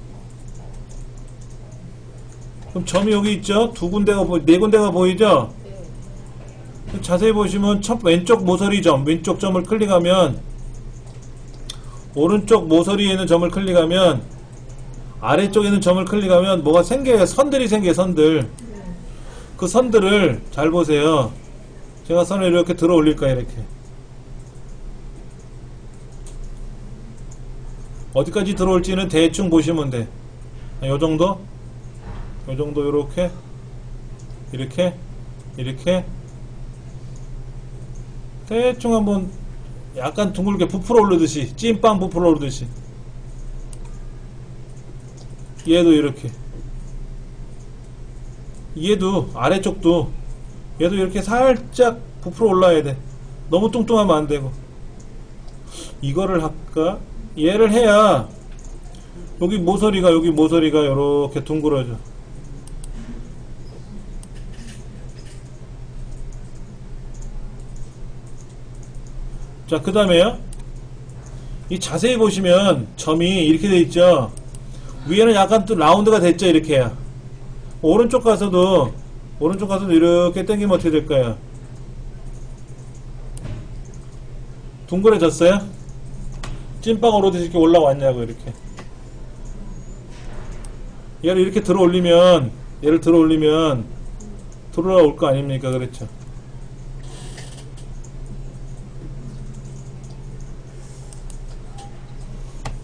그럼 점이 여기 있죠? 네 군데가 보이죠? 자세히 보시면 첫 왼쪽 모서리 점, 왼쪽 점을 클릭하면 오른쪽 모서리에 있는 점을 클릭하면 아래쪽에 있는 점을 클릭하면 뭐가 생겨요. 선들이 생겨요. 선들. 그 선들을 잘 보세요. 제가 선을 이렇게 들어 올릴 거예요. 이렇게 어디까지 들어올지는 대충 보시면 돼. 요정도 이렇게 대충 한번 약간 둥글게 부풀어 오르듯이, 찐빵 부풀어 오르듯이. 얘도 이렇게, 얘도 아래쪽도 얘도 이렇게 살짝 부풀어 올라야 돼. 너무 뚱뚱하면 안 되고. 이거를 할까? 얘를 해야 여기 모서리가 이렇게 둥그러져. 자, 그 다음에요. 이 자세히 보시면 점이 이렇게 돼 있죠. 위에는 약간 또 라운드가 됐죠. 이렇게 해야. 오른쪽 가서도 이렇게 당기면 어떻게 될까요? 둥그러졌어요? 찐빵 오르듯이 이렇게 올라왔냐고 이렇게. 얘를 이렇게 들어 올리면 들어올 거 아닙니까? 그렇죠.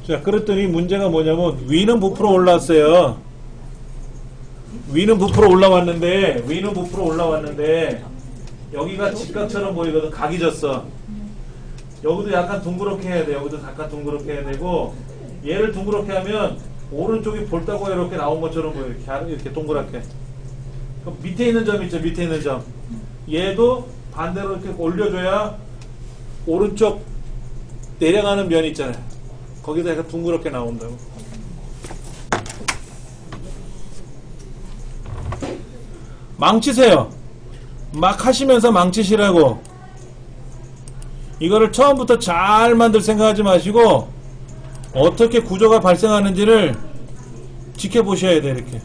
자, 그랬더니 문제가 뭐냐면 위는 부풀어 올랐어요. 위는 부풀어 올라왔는데 여기가 직각처럼 보이거든. 각이 졌어. 여기도 약간 둥그렇게 해야 돼. 여기도 약간 둥그렇게 해야 되고, 얘를 둥그렇게 하면 오른쪽이 볼따구가 이렇게 나온 것처럼 보여. 이렇게 동그랗게. 그럼 밑에 있는 점 있죠. 밑에 있는 점. 얘도 반대로 이렇게 올려줘야 오른쪽 내려가는 면 있잖아요. 거기다 약간 둥그렇게 나온다고. 망치세요. 막 하시면서 망치시라고. 이거를 처음부터 잘 만들 생각하지 마시고 어떻게 구조가 발생하는지를 지켜보셔야 돼. 이렇게.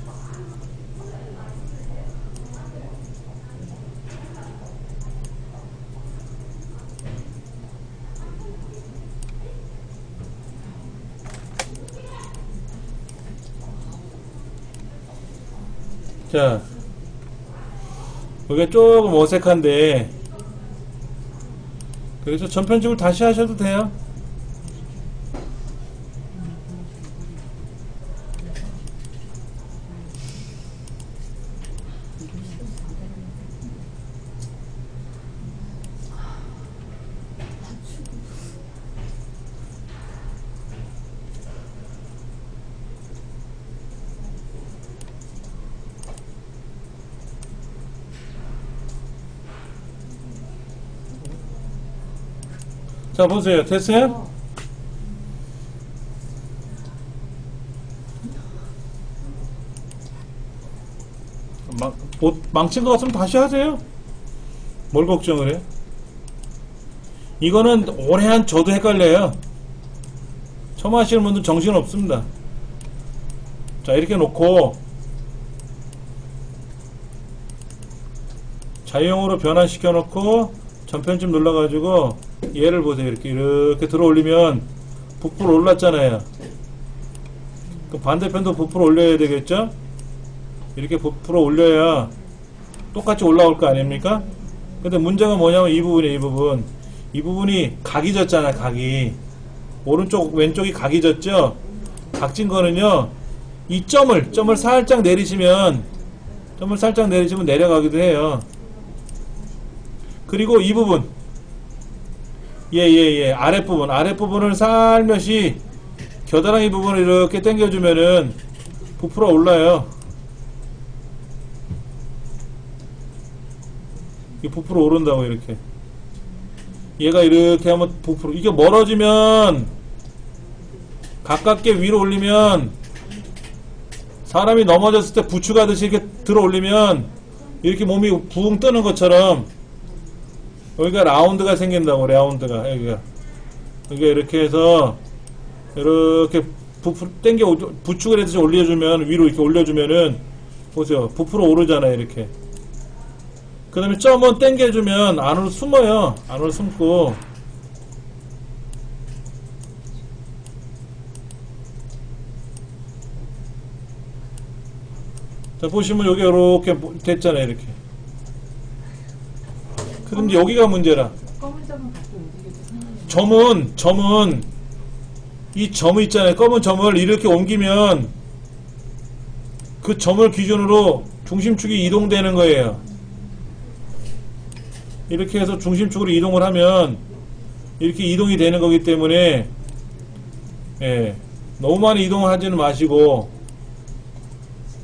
자, 여기가 조금 어색한데, 그래서 전편집을 다시 하셔도 돼요. 자, 보세요. 됐어요? 망친 것 같으면 다시 하세요. 뭘 걱정을 해? 이거는 오래 한 저도 헷갈려요. 처음 하시는 분들 정신 없습니다. 자, 이렇게 놓고 자유형으로 변환시켜 놓고 전편집 눌러가지고 얘를 보세요. 이렇게 들어 올리면 부풀어 올랐잖아요. 그 반대편도 부풀어 올려야 되겠죠? 이렇게 부풀어 올려야 똑같이 올라올 거 아닙니까? 근데 문제가 뭐냐면 이 부분이 이 부분이 각이 졌잖아요. 각이 오른쪽 왼쪽이 각이 졌죠? 각진 거는요, 이 점을 살짝 내리시면 내려가기도 해요. 그리고 이 부분, 아랫부분을 살며시 겨드랑이 부분을 이렇게 당겨주면은 부풀어 올라요. 이게 부풀어 오른다고. 이렇게 얘가 이렇게 하면 부풀어, 이게 멀어지면 가깝게 위로 올리면 사람이 넘어졌을 때 부추가듯이 이렇게 들어 올리면 이렇게 몸이 붕 뜨는 것처럼 여기가 라운드가 생긴다고. 라운드가 여기가 이렇게 해서 이렇게 당겨 부축을 해서 올려주면, 위로 이렇게 올려주면은 보세요, 부풀어 오르잖아요. 이렇게. 그 다음에 점은 당겨주면 안으로 숨어요. 안으로 숨고. 자, 보시면 여기 이렇게 됐잖아요. 이렇게. 그럼 이제 여기가 문제라. 검은 점은 갖고 움직여도 상관이 점은 이 점이 있잖아요. 검은 점을 이렇게 옮기면 그 점을 기준으로 중심축이 이동되는 거예요. 이렇게 해서 중심축으로 이동을 하면 이렇게 이동이 되는 거기 때문에, 예, 너무 많이 이동을 하지는 마시고,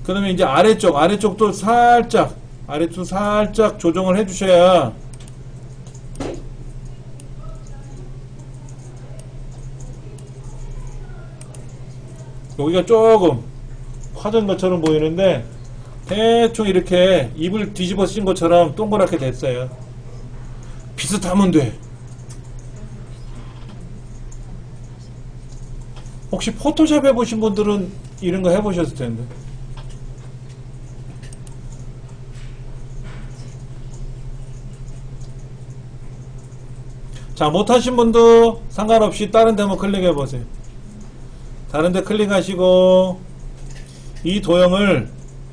그 다음에 이제 아래쪽도 살짝 조정을 해주셔야 여기가 조금 화전 것처럼 보이는데 대충 이렇게 입을 뒤집어 쓴 것처럼 동그랗게 됐어요. 비슷하면 돼. 혹시 포토샵 해보신 분들은 이런 거 해보셨을 텐데. 자, 못하신 분도 상관없이 다른 데 한번 클릭해 보세요. 다른 데 클릭하시고 이 도형을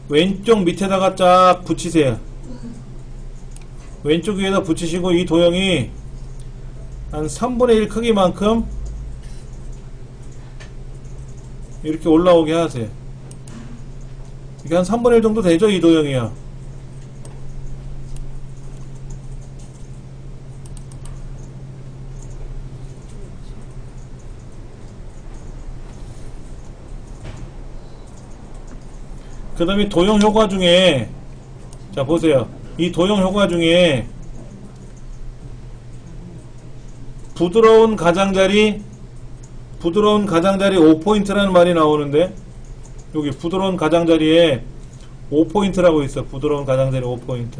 왼쪽 밑에다가 쫙 붙이세요. 왼쪽 위에다 붙이시고 이 도형이 한 3분의 1 크기만큼 이렇게 올라오게 하세요. 이게 한 3분의 1 정도 되죠, 이 도형이요. 그 다음에 도형 효과 중에, 자 보세요. 이 도형 효과 중에 부드러운 가장자리 5포인트라는 말이 나오는데, 여기 부드러운 가장자리에 5포인트라고 있어. 부드러운 가장자리 5포인트.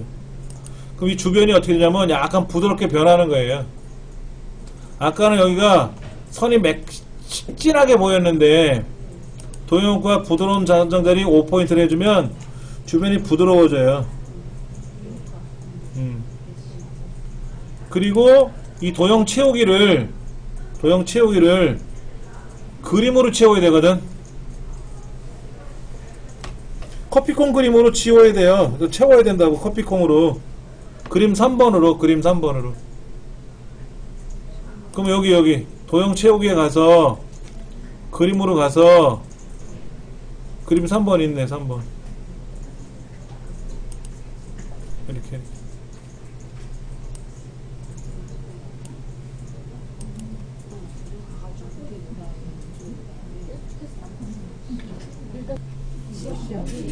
그럼 이 주변이 어떻게 되냐면 약간 부드럽게 변하는 거예요. 아까는 여기가 선이 직진하게 보였는데 도형과 부드러운 가장자리 5포인트를 해주면 주변이 부드러워져요. 그리고 이 도형 채우기를 그림으로 채워야 되거든. 커피콩 그림으로 채워야 돼요. 채워야 된다고. 커피콩으로 그림 3번으로 그럼 여기 도형 채우기에 가서 그림으로 가서 그림 3번 있네. 3번 이렇게.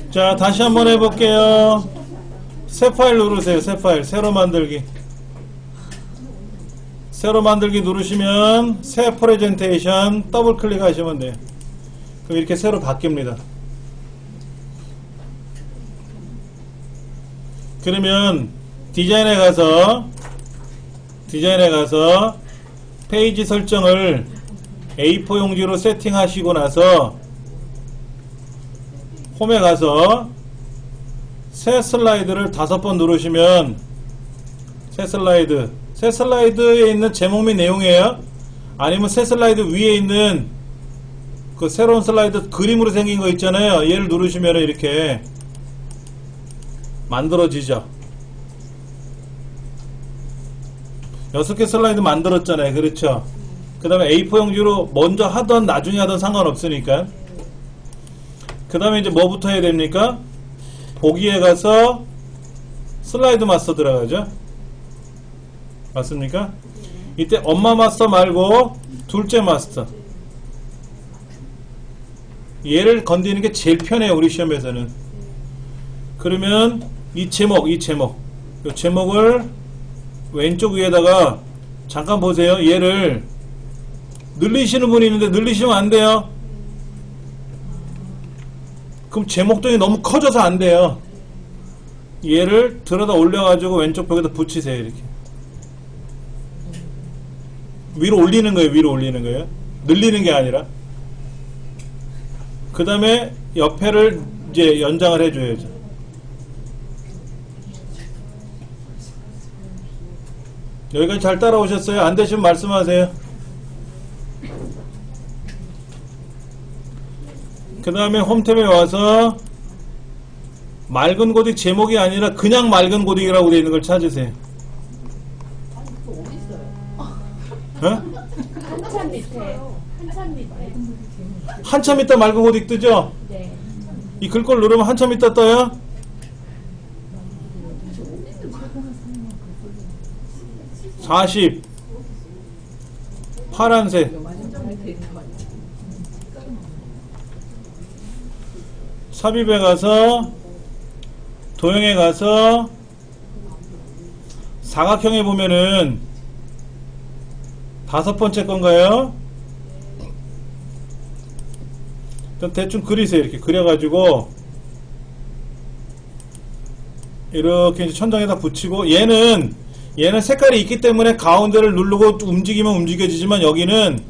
자, 다시 한번 해볼게요. 새 파일 누르세요. 새 파일, 새로 만들기 누르시면 새 프레젠테이션 더블 클릭하시면 돼요. 그럼 이렇게 새로 바뀝니다. 그러면 디자인에 가서 페이지 설정을 A4 용지로 세팅하시고 나서 홈에 가서 새 슬라이드를 5번 누르시면 새 슬라이드에 있는 제목 및 내용이에요. 아니면 새 슬라이드 위에 있는 그 새로운 슬라이드 그림으로 생긴 거 있잖아요. 얘를 누르시면 이렇게 만들어지죠. 6개 슬라이드 만들었잖아요. 그렇죠? 그 다음에 A4 용지로 먼저 하던 나중에 하던 상관없으니까. 그 다음에 이제 뭐부터 해야 됩니까? 보기에 가서 슬라이드 마스터 들어가죠. 맞습니까? 이때 엄마 마스터 말고 둘째 마스터, 얘를 건드리는 게 제일 편해요. 우리 시험에서는. 그러면 이 제목을 왼쪽 위에다가 잠깐 보세요. 얘를 늘리시는 분이 있는데 늘리시면 안 돼요. 그럼 제목등이 너무 커져서 안 돼요. 얘를 들어다 올려가지고 왼쪽 벽에다 붙이세요. 이렇게 위로 올리는 거예요. 늘리는 게 아니라. 그 다음에 옆에를 이제 연장을 해줘야죠. 여기까지 잘 따라오셨어요? 안 되시면 말씀하세요. 그 다음에 홈탭에 와서 맑은 고딕 제목이 아니라 그냥 맑은 고딕이라고 되어 있는 걸 찾으세요. 어? 한참 밑에. 한참 있다 맑은 고딕 뜨죠? 네. 이 글꼴 누르면 한참 있다 떠요? (40) 파란색 삽입에 가서 도형에 가서 사각형에 보면은 5번째 건가요? 일단 대충 그리세요. 이렇게 그려가지고 이렇게 이제 천장에다 붙이고, 얘는 색깔이 있기 때문에 가운데를 누르고 움직이면 움직여지지만 여기는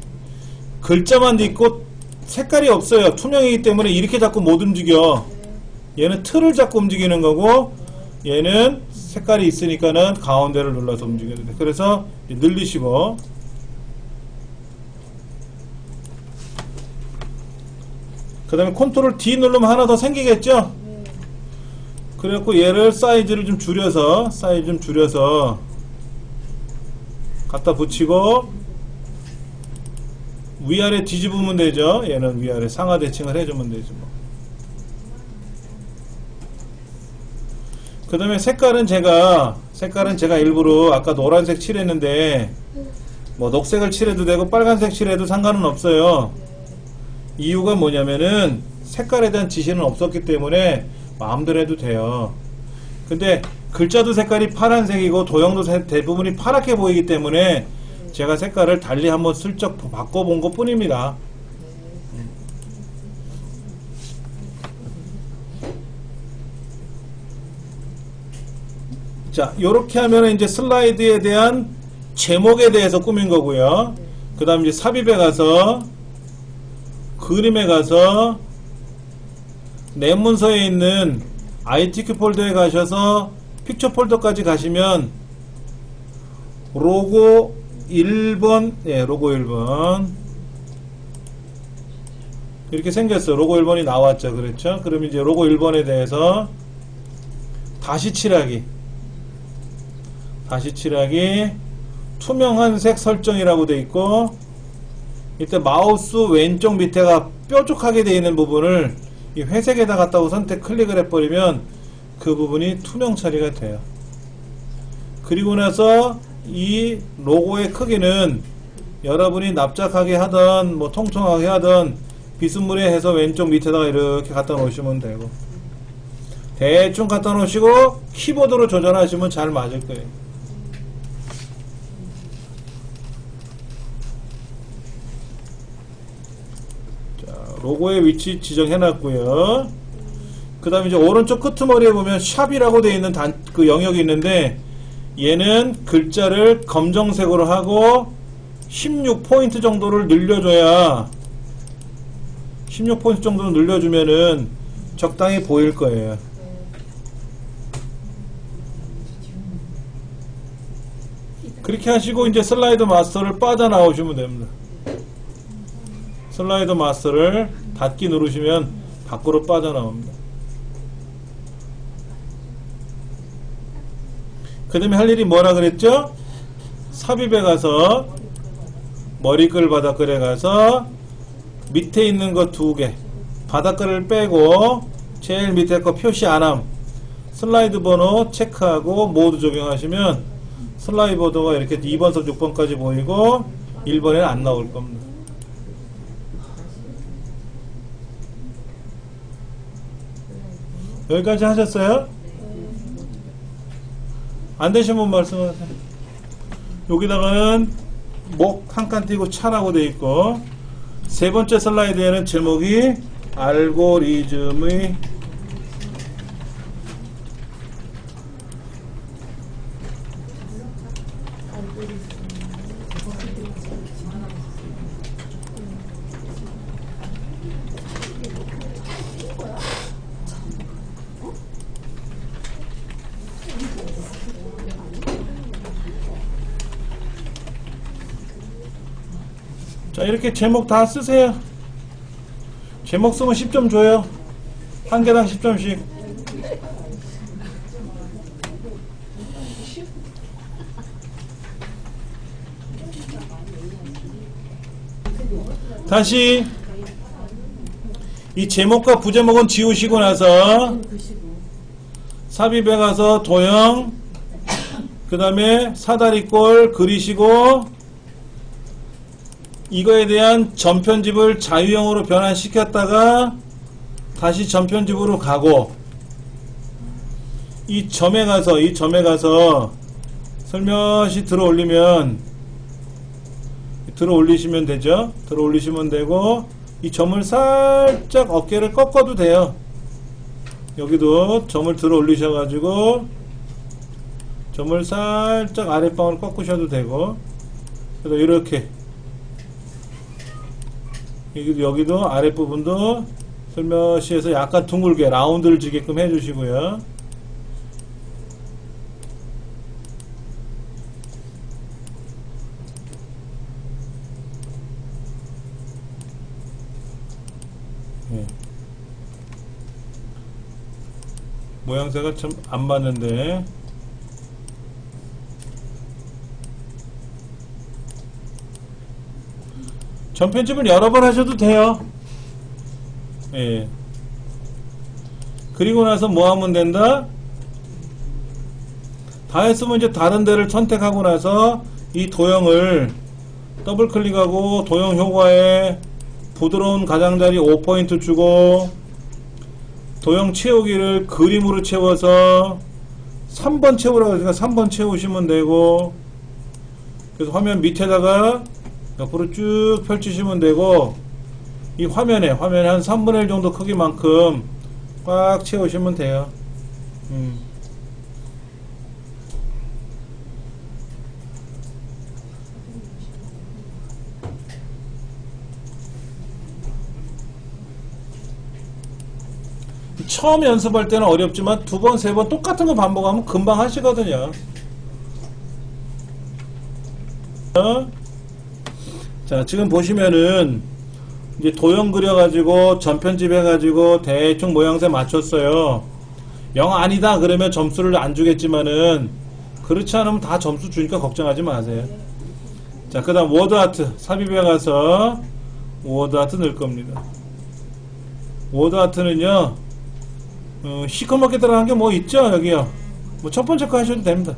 글자만 있고 색깔이 없어요. 투명이기 때문에 이렇게 자꾸 못 움직여. 얘는 틀을 자꾸 움직이는 거고, 얘는 색깔이 있으니까는 가운데를 눌러서 움직여야 돼. 그래서 늘리시고, 그 다음에 컨트롤 D 누르면 하나 더 생기겠죠? 그래갖고 얘를 사이즈를 좀 줄여서 갖다 붙이고 위아래 뒤집으면 되죠. 얘는 위아래 상하 대칭을 해주면 되죠. 뭐. 그 다음에 색깔은 제가 일부러 아까 노란색 칠했는데 뭐 녹색을 칠해도 되고 빨간색 칠해도 상관은 없어요. 이유가 뭐냐면은 색깔에 대한 지시는 없었기 때문에 마음대로 해도 돼요. 근데 글자도 색깔이 파란색이고 도형도 대부분이 파랗게 보이기 때문에 제가 색깔을 달리 한번 슬쩍 바꿔본 것 뿐입니다. 자, 요렇게 하면 이제 슬라이드에 대한 제목에 대해서 꾸민 거고요. 그 다음 이제 삽입에 가서 그림에 가서 내 문서에 있는 ITQ 폴더에 가셔서 픽처 폴더까지 가시면 로고 1번, 로고 1번 이렇게 생겼어요. 로고 1번이 나왔죠. 그렇죠? 그럼 이제 로고 1번에 대해서 다시 칠하기 투명한 색 설정이라고 되어 있고, 이때 마우스 왼쪽 밑에가 뾰족하게 되어 있는 부분을 이 회색에다 갖다고 선택 클릭을 해버리면 그 부분이 투명 처리가 돼요. 그리고 나서 이 로고의 크기는 여러분이 납작하게 하던 뭐 통통하게 하던 비스무리해 해서 왼쪽 밑에다가 이렇게 갖다 놓으시면 되고, 대충 갖다 놓으시고 키보드로 조절하시면 잘 맞을 거예요. 로고의 위치 지정해 놨고요. 그 다음에 이제 오른쪽 끄트머리에 보면 샵이라고 되어 있는 그 영역이 있는데, 얘는 글자를 검정색으로 하고 16포인트 정도를 늘려줘야 16포인트 정도를 늘려주면은 적당히 보일 거예요. 그렇게 하시고 이제 슬라이드 마스터를 빠져나오시면 됩니다. 슬라이드 마스터를 닫기 누르시면 밖으로 빠져나옵니다. 그 다음에 할 일이 뭐라 그랬죠? 삽입에 가서 머리글 바닥글에 가서 밑에 있는 거 2개 바닥글을 빼고 제일 밑에 거 표시 안함 슬라이드 번호 체크하고 모두 적용하시면 슬라이드 번호가 이렇게 2번서 6번까지 보이고 1번에는 안 나올 겁니다. 여기까지 하셨어요? 안 되신 분 말씀하세요. 여기다가는 목 한 칸 띄고 차라고 되어 있고, 세 번째 슬라이드에는 제목이 알고리즘의 자, 이렇게 제목 다 쓰세요. 제목 쓰면 10점 줘요. 한 개당 10점씩. 다시 이 제목과 부제목은 지우시고 나서 삽입에 가서 도형, 그 다음에 사다리꼴 그리시고, 이거에 대한 전편집을 자유형으로 변환시켰다가 다시 전편집으로 가고, 이 점에 가서 설명시 들어올리시면 되죠. 들어올리시면 되고, 이 점을 살짝 어깨를 꺾어도 돼요. 여기도 점을 들어올리셔가지고 점을 살짝 아랫방으로 꺾으셔도 되고, 그래서 이렇게 여기도 아랫부분도 설명시에서 약간 둥글게 라운드를 지게끔 해주시고요. 예. 모양새가 참 안 맞는데. 전편집을 여러 번 하셔도 돼요. 예. 그리고 나서 뭐 하면 된다? 다 했으면 이제 다른 데를 선택하고 나서 이 도형을 더블 클릭하고 도형 효과에 부드러운 가장자리 5포인트 주고 도형 채우기를 그림으로 채워서 3번 채우라고 했으니까 3번 채우시면 되고, 그래서 화면 밑에다가 옆으로 쭉 펼치시면 되고, 이 화면에 한 3분의 1 정도 크기만큼 꽉 채우시면 돼요. 처음 연습할 때는 어렵지만 두 번, 세 번 똑같은 거 반복하면 금방 하시거든요. 자, 지금 보시면은 이제 도형 그려가지고 전편집 해가지고 대충 모양새 맞췄어요. 영 아니다 그러면 점수를 안 주겠지만은 그렇지 않으면 다 점수 주니까 걱정하지 마세요. 자, 그 다음 워드아트 삽입해 가서 워드아트 넣을 겁니다. 워드아트는요 시커멓게 들어간 게 뭐 있죠? 여기요. 뭐 첫 번째 거 하셔도 됩니다.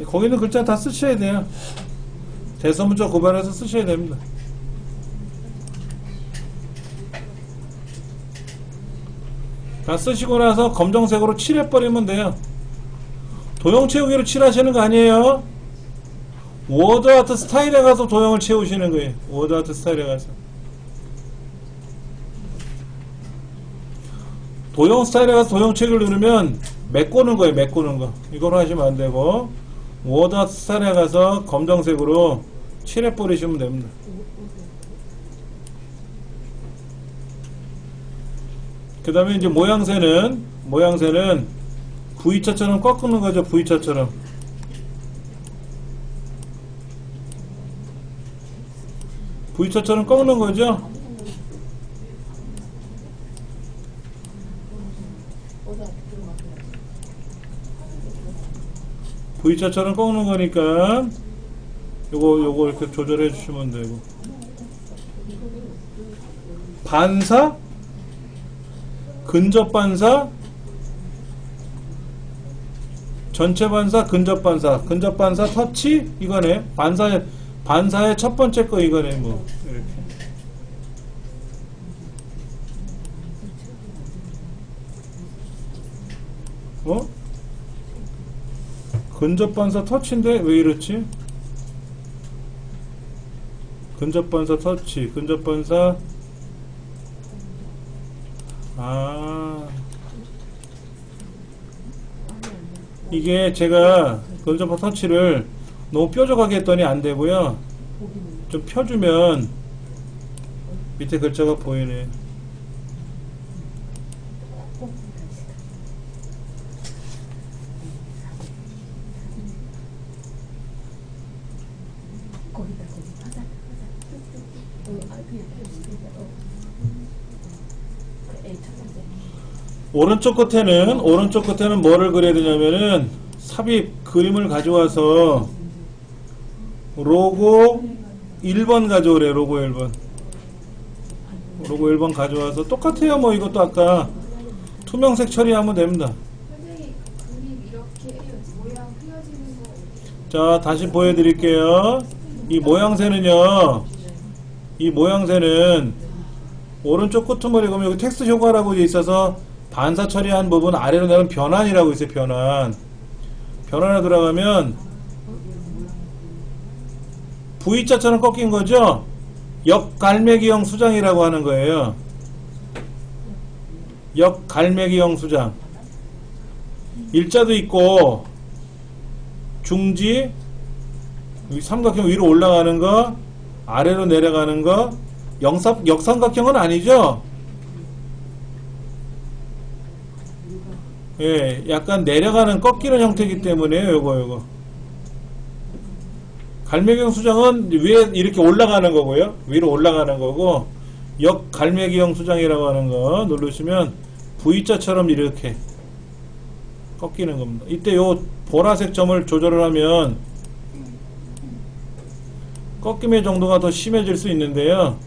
거기 있는 글자 다 쓰셔야 돼요. 대서문자 고발해서 쓰셔야 됩니다. 다 쓰시고 나서 검정색으로 칠해버리면 돼요. 도형 채우기로 칠하시는 거 아니에요. 워드아트 스타일에 가서 도형을 채우시는 거예요. 워드아트 스타일에 가서 도형 스타일에 가서 도형 책을 누르면 메꾸는 거예요. 메꾸는 거. 이걸로 하시면 안 되고 워드아트 스타일에 가서 검정색으로 칠해버리시면 됩니다. 그 다음에 이제 모양새는 V자처럼 꺾는 거죠. V자처럼. V자처럼 꺾는 거죠. V자처럼 꺾는 거니까 요거 이렇게 조절해 주시면 되고, 반사, 근접 반사, 전체 반사, 근접 반사, 근접 반사 터치 이거네. 반사의 첫 번째 거 이거네. 뭐 이렇게. 근접 반사 터치인데 왜 이렇지? 근접 반사 터치, 근접 반사. 이게 제가 근접 반사 터치를 너무 뾰족하게 했더니 안 되고요. 좀 펴주면 밑에 글자가 보이네. 오른쪽 끝에는 뭐를 그려야 되냐면은 삽입 그림을 가져와서 로고 1번 가져오래. 로고 1번. 로고 1번 가져와서 똑같아요. 뭐 이것도 아까 투명색 처리하면 됩니다. 선생님, 그림 이렇게 모양 그려지는 거. 자, 다시 보여드릴게요. 이 모양새는 오른쪽 끄트머리 보면 여기 텍스트 효과라고 되어 있어서 반사 처리한 부분 아래로 내려면 변환이라고 있어요. 변환에 들어가면 V자처럼 꺾인 거죠. 역갈매기형 수장이라고 하는 거예요. 역갈매기형 수장. 일자도 있고 중지, 여기 삼각형 위로 올라가는 거, 아래로 내려가는 거, 역삼각형은 아니죠? 예, 약간 내려가는 꺾이는 형태이기 때문에요. 요거 갈매기형 수정은 위에 이렇게 올라가는 거고요. 위로 올라가는 거고, 역갈매기형 수정이라고 하는 거 누르시면 V자처럼 이렇게 꺾이는 겁니다. 이때 요 보라색 점을 조절을 하면 꺾임의 정도가 더 심해질 수 있는데요.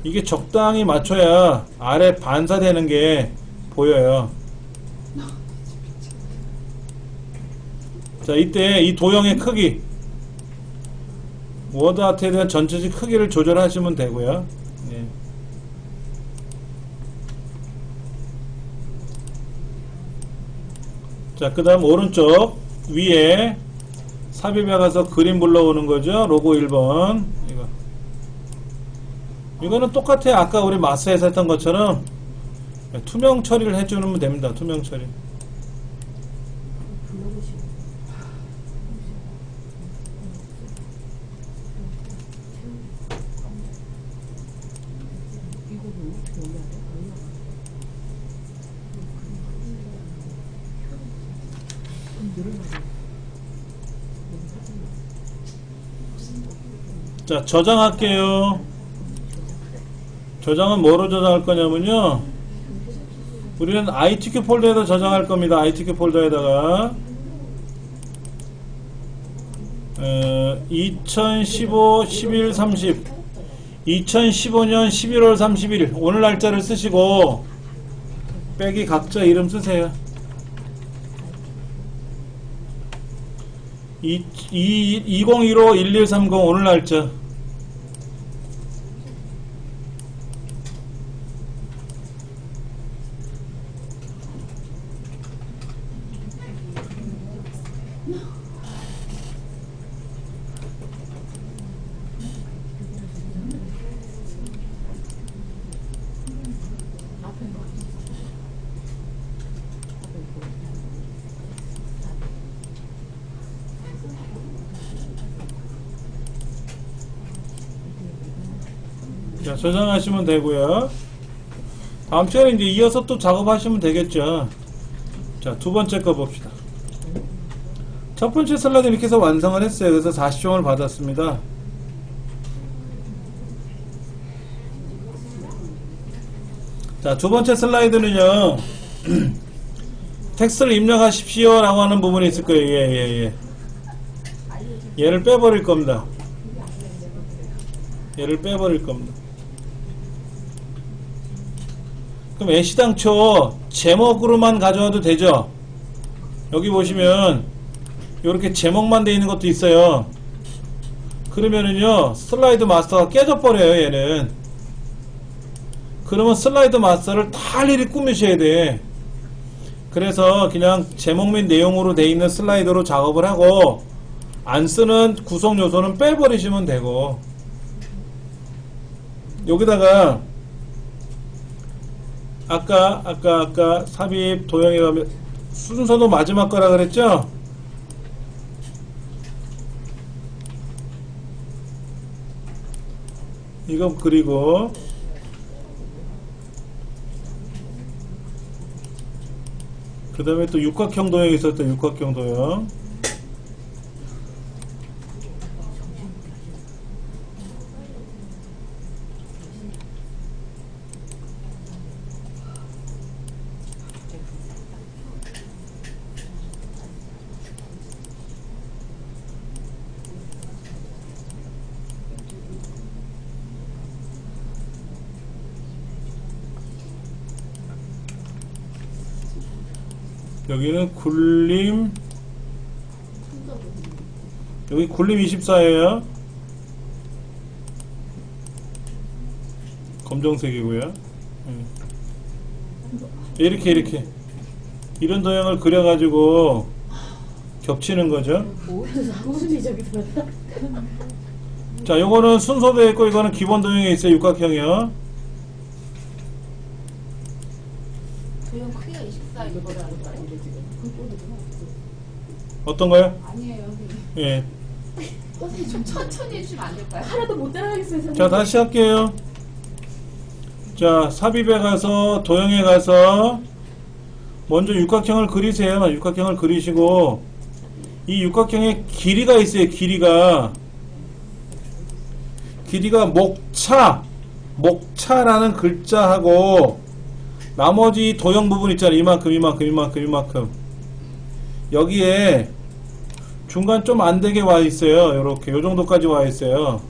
이게 적당히 맞춰야 아래 반사되는 게 보여요. 자, 이때 이 도형의 크기, 워드아트에 대한 전체적 크기를 조절하시면 되고요. 예. 자, 그 다음 오른쪽 위에 삽입에 가서 그림 불러오는 거죠. 로고 1번. 이거는 똑같아요. 아까 우리 마스에서 했던 것처럼 투명 처리를 해주면 됩니다. 투명 처리. 자, 저장할게요. 저장은 뭐로 저장할 거냐면요, 우리는 ITQ 폴더에다 저장할 겁니다. ITQ 폴더에다가 2015 11 30 2015년 11월 31일 오늘 날짜를 쓰시고 빼기 각자 이름 쓰세요. 2015 1130 오늘 날짜. 자, 저장하시면 되고요. 다음 시간에 이제 이어서 또 작업하시면 되겠죠. 자, 두 번째 거 봅시다. 첫 번째 슬라이드 이렇게 해서 완성을 했어요. 그래서 40점을 받았습니다. 자, 두 번째 슬라이드는요, 텍스트를 입력하십시오 라고 하는 부분이 있을 거예요. 얘를 빼버릴 겁니다. 얘를 빼버릴 겁니다. 그럼 애시당초 제목으로만 가져와도 되죠. 여기 보시면 이렇게 제목만 돼 있는 것도 있어요. 그러면은요, 슬라이드 마스터가 깨져버려요. 얘는. 그러면 슬라이드 마스터를 다 일일이 꾸미셔야 돼. 그래서 그냥 제목 및 내용으로 돼 있는 슬라이드로 작업을 하고 안 쓰는 구성 요소는 빼버리시면 되고, 여기다가 아까 삽입 도형에 가면 순서도 마지막 거라 그랬죠? 이거 그리고 그 다음에 또 육각형 도형이 있었죠. 육각형 도형. 여기는 굴림, 여기 굴림 24예요. 검정색이고요. 이렇게 이런 도형을 그려가지고 겹치는 거죠. 무슨 저기 들었다? 자, 요거는 순서되어 있고 이거는 기본 도형에 있어요. 육각형이요. 도형 크기가 24이거라고. 어떤 거요? 아니에요. 예. 선생님 좀 천천히 해주시면 안 될까요? 하나도 못 따라가겠어요, 선생님. 자, 다시 할게요. 자, 삽입에 가서 도형에 가서 먼저 육각형을 그리세요. 육각형을 그리시고 이 육각형에 길이가 있어요. 길이가 목차라는 글자하고 나머지 도형 부분 있잖아요. 이만큼 여기에 중간 좀 안되게 와 있어요. 요렇게 요 정도까지 와 있어요.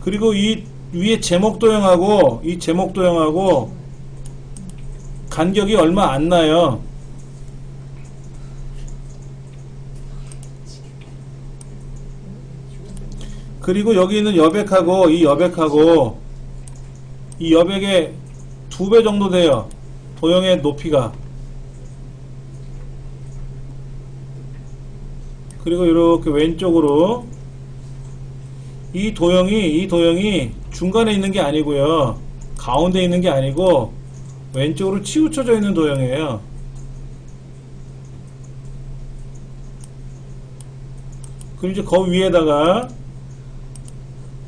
그리고 이 위에 제목 도형하고 이 제목 도형하고 간격이 얼마 안 나요. 그리고 여기 있는 여백하고 이 여백의 2배 정도 돼요. 도형의 높이가. 그리고 이렇게 왼쪽으로 이 도형이 중간에 있는 게 아니고요. 가운데 있는 게 아니고 왼쪽으로 치우쳐져 있는 도형이에요. 그럼 이제 그 위에다가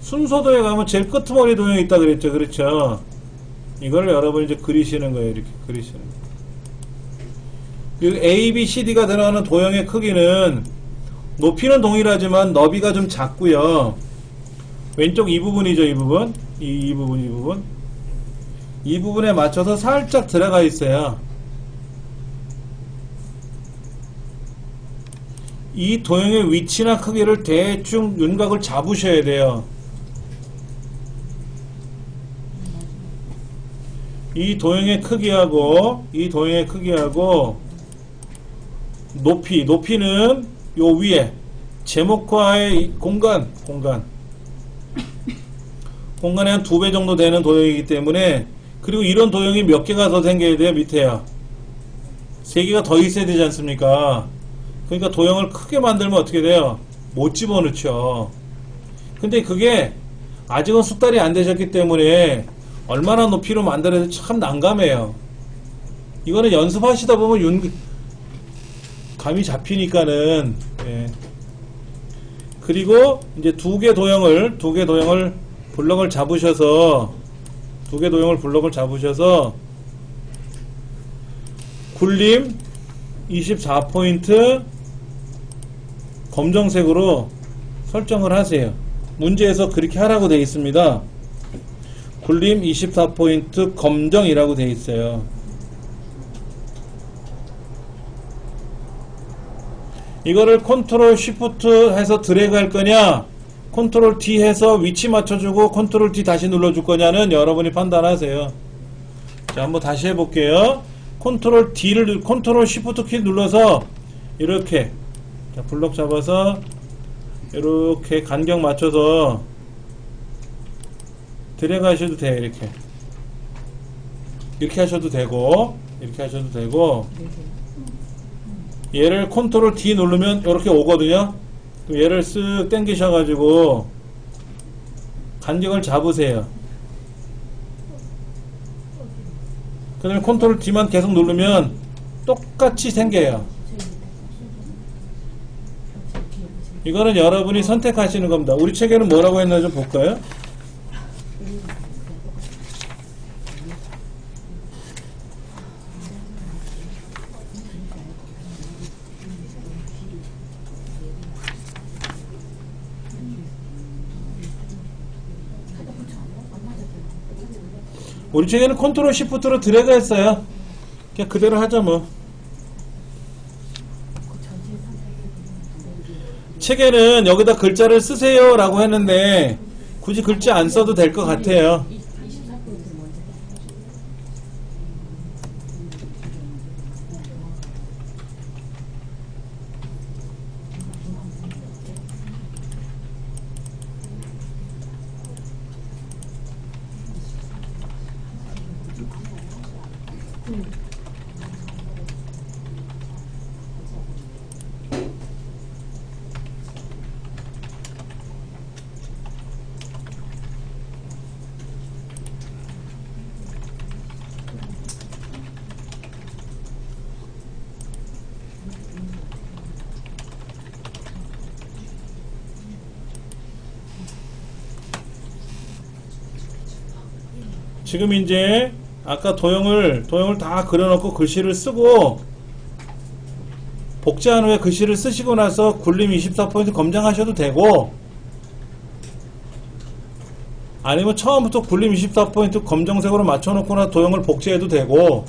순서도에 가면 제일 끄트머리 도형이 있다 그랬죠. 그렇죠? 이거를 여러분이 이제 그리시는 거예요. 이렇게 그리시는 거예요. A, B, C, D가 들어가는 도형의 크기는 높이는 동일하지만 너비가 좀 작고요. 왼쪽 이 부분이죠. 이 부분. 이 부분. 이 부분에 맞춰서 살짝 들어가 있어요. 이 도형의 위치나 크기를 대충 윤곽을 잡으셔야 돼요. 이 도형의 크기하고 높이는 요 위에 제목과의 공간에 한 2배 정도 되는 도형이기 때문에, 그리고 이런 도형이 몇 개가 더 생겨야 돼요. 밑에야 3개가 더 있어야 되지 않습니까? 그러니까 도형을 크게 만들면 어떻게 돼요? 못 집어넣죠. 근데 그게 아직은 숙달이 안 되셨기 때문에 얼마나 높이로 만들어야 될지 참 난감해요. 이거는 연습하시다 보면 감이 잡히니까는. 예. 그리고 이제 2개 도형을 블럭을 잡으셔서 굴림 24포인트 검정색으로 설정을 하세요. 문제에서 그렇게 하라고 되어 있습니다. 굴림 24포인트 검정이라고 되어 있어요. 이거를 컨트롤 쉬프트 해서 드래그 할 거냐, 컨트롤 D 해서 위치 맞춰주고 컨트롤 D 다시 눌러줄 거냐는 여러분이 판단하세요. 자, 한번 다시 해볼게요. 컨트롤 쉬프트 키 눌러서 이렇게, 자, 블럭 잡아서 이렇게 간격 맞춰서 드래그 하셔도 돼요. 이렇게 하셔도 되고, 얘를 컨트롤 D 누르면 이렇게 오거든요. 그럼 얘를 쓱 당기셔가지고 간격을 잡으세요. 그 다음에 컨트롤 D만 계속 누르면 똑같이 생겨요. 이거는 여러분이 선택하시는 겁니다. 우리 책에는 뭐라고 했나 좀 볼까요? 우리 책에는 컨트롤 시프트로 드래그 했어요. 그냥 그대로 하자 뭐. 책에는 여기다 글자를 쓰세요 라고 했는데 굳이 글자 안 써도 될 것 같아요. 지금 이제 아까 도형을 다 그려놓고 글씨를 쓰고 복제한 후에 글씨를 쓰시고 나서 굴림 24포인트 검정하셔도 되고, 아니면 처음부터 굴림 24포인트 검정색으로 맞춰놓거나 도형을 복제해도 되고,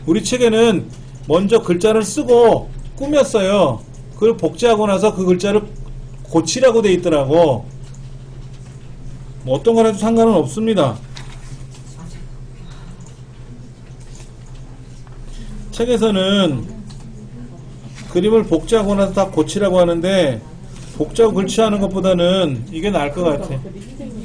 우리 책에는 먼저 글자를 쓰고 꾸몄어요. 그걸 복제하고 나서 그 글자를 고치라고 돼 있더라고. 뭐 어떤 거라도 상관은 없습니다. 책에서는 그림을 복제하고 나서 다 고치라고 하는데, 복제하고 글씨하는 것보다는 이게 나을 것 같아. 우리 선생님